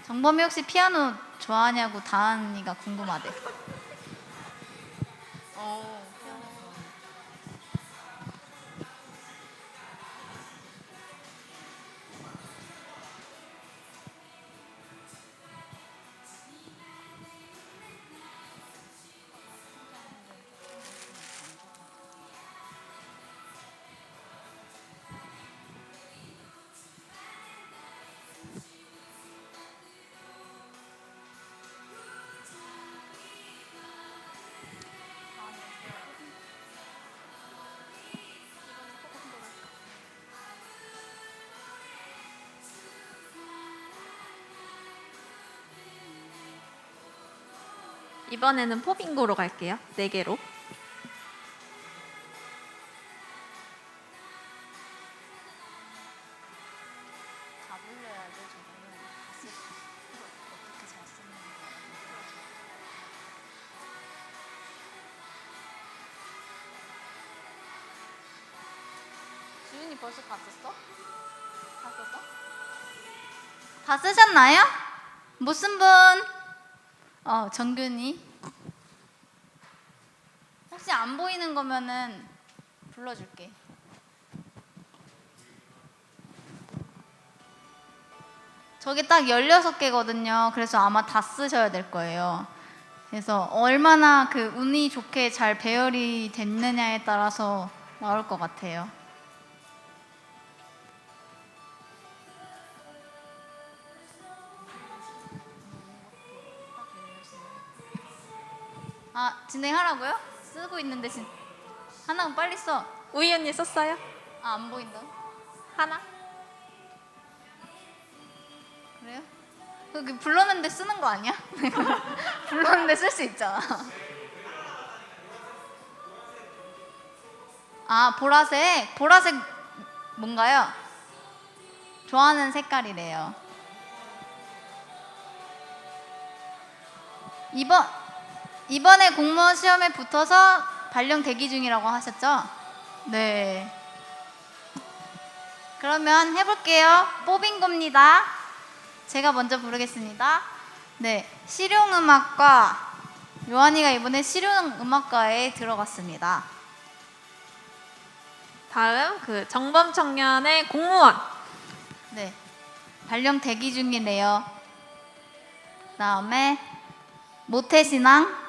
정범이 혹시 피아노 좋아하냐고 다은이가 궁금하대. 이번에는 포빙고로 갈게요. 4개로. 다 불러야죠. 저거는 어떻게 잘 쓰는 거야. 주윤이 벌써 다 썼어? 다 썼어? 다 쓰셨나요? 무슨 분? 정균이. 혹시 안 보이는 거면은 불러줄게. 저게 딱 16개거든요. 그래서 아마 다 쓰셔야 될 거예요. 그래서 얼마나 그 운이 좋게 잘 배열이 됐느냐에 따라서 나올 것 같아요. 아, 진행하라고요? 쓰고 있는데 하나 빨리 써. 우이 언니 썼어요? 아, 안 보인다. 하나? 그래요? 그 불렀는데 쓰는 거 아니야? 불렀는데 쓸 수 있잖아. 아, 보라색. 보라색 뭔가요? 좋아하는 색깔이래요. 이번에 공무원 시험에 붙어서 발령 대기 중이라고 하셨죠? 네. 그러면 해볼게요. 뽑인 겁니다. 제가 먼저 부르겠습니다. 네, 실용음악과. 요한이가 이번에 실용음악과에 들어갔습니다. 다음 그 정범 청년의 공무원. 네, 발령 대기 중이래요. 다음에 모태신앙.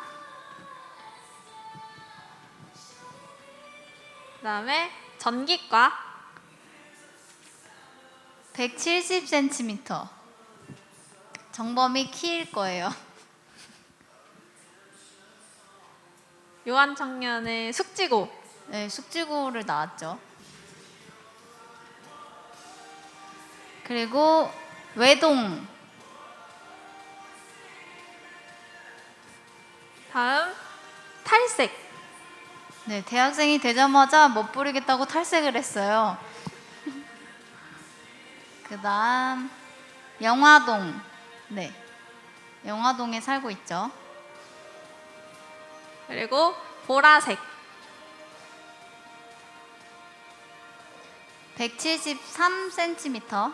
그다음에 전기과. 170cm. 정범이 키일 거예요. 요한 청년의 숙지고. 네, 숙지고를 나왔죠. 그리고 외동. 다음 탈색. 네, 대학생이 되자마자 멋부리겠다고 탈색을 했어요. 그 다음 영화동. 네, 영화동에 살고 있죠. 그리고 보라색. 173cm.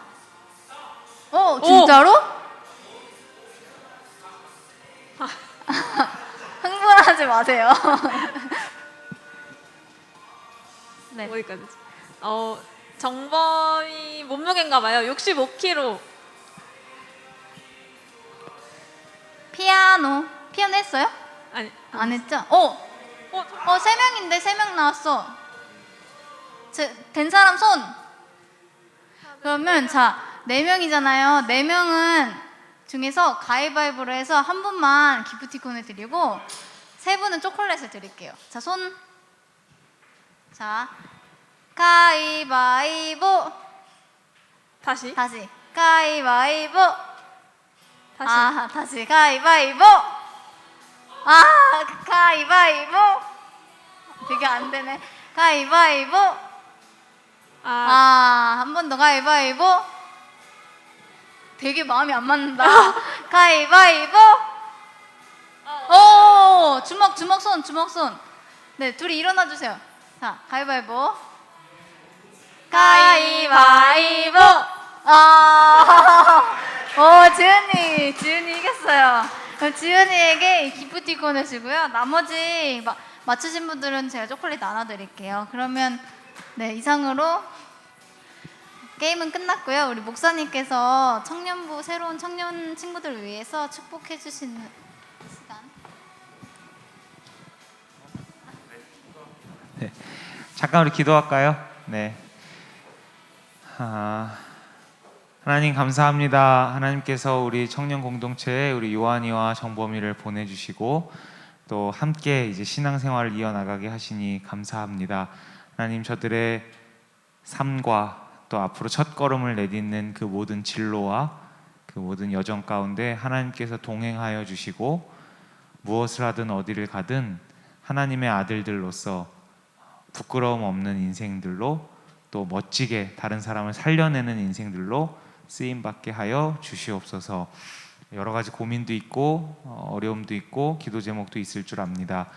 진짜로? 흥분하지 마세요. 네. 어디까지? 정범이 몸무게인가 봐요. 65kg. 피아노 했어요? 아니, 안 했죠? 어, 3명인데 3명 나왔어. 된 사람 손. 그러면 자, 4명이잖아요. 4명은 중에서 가위바위보로 해서 한 분만 기프티콘을 드리고 3분은 초콜릿을 드릴게요. 자, 손. 자, 가위바위보. 다시. 가위바위보. 다시. 다시 가위바위보. 가위바위보. 되게 안 되네. 가위바위보. 한 번 더 가위바위보. 되게 마음이 안 맞는다. 가위바위보. 오, 주먹손. 네, 둘이 일어나 주세요. 자, 가위바위보. 가위바위보. 지은이 이겼어요. 그럼 지은이에게 기프티콘을 주고요. 나머지 맞추신 분들은 제가 초콜릿 나눠드릴게요. 그러면 네, 이상으로 게임은 끝났고요. 우리 목사님께서 청년부 새로운 청년 친구들을 위해서 축복해 주시는 시간. 네, 잠깐 우리 기도할까요? 네. 하나님 감사합니다. 하나님께서 우리 청년 공동체에 우리 요한이와 정범이를 보내주시고 또 함께 이제 신앙생활을 이어나가게 하시니 감사합니다. 하나님, 저들의 삶과 또 앞으로 첫 걸음을 내딛는 그 모든 진로와 그 모든 여정 가운데 하나님께서 동행하여 주시고 무엇을 하든 어디를 가든 하나님의 아들들로서 부끄러움 없는 인생들로 또 멋지게 다른 사람을 살려내는 인생들로 쓰임받게 하여 주시옵소서. 여러 가지 고민도 있고 어려움도 있고 기도 제목도 있을 줄 압니다.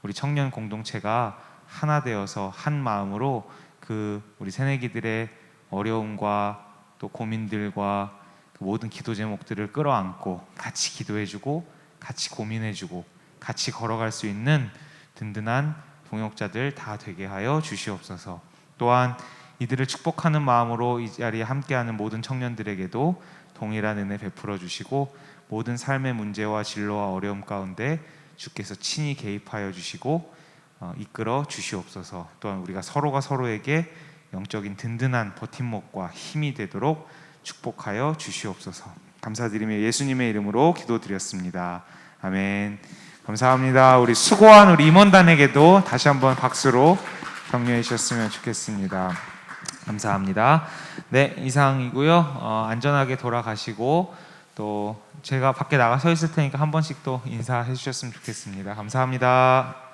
우리 청년 공동체가 하나 되어서 한 마음으로 그 우리 새내기들의 어려움과 또 고민들과 그 모든 기도 제목들을 끌어안고 같이 기도해주고 같이 고민해주고 같이 걸어갈 수 있는 든든한 동역자들 다 되게 하여 주시옵소서. 또한 이들을 축복하는 마음으로 이 자리에 함께하는 모든 청년들에게도 동일한 은혜 베풀어 주시고 모든 삶의 문제와 진로와 어려움 가운데 주께서 친히 개입하여 주시고 이끌어 주시옵소서. 또한 우리가 서로가 서로에게 영적인 든든한 버팀목과 힘이 되도록 축복하여 주시옵소서. 감사드리며 예수님의 이름으로 기도드렸습니다. 아멘. 감사합니다. 우리 수고한 우리 임원단에게도 다시 한번 박수로 격려해 주셨으면 좋겠습니다. 감사합니다. 네, 이상이고요. 안전하게 돌아가시고 또 제가 밖에 나가 서 있을 테니까 한 번씩 또 인사해 주셨으면 좋겠습니다. 감사합니다.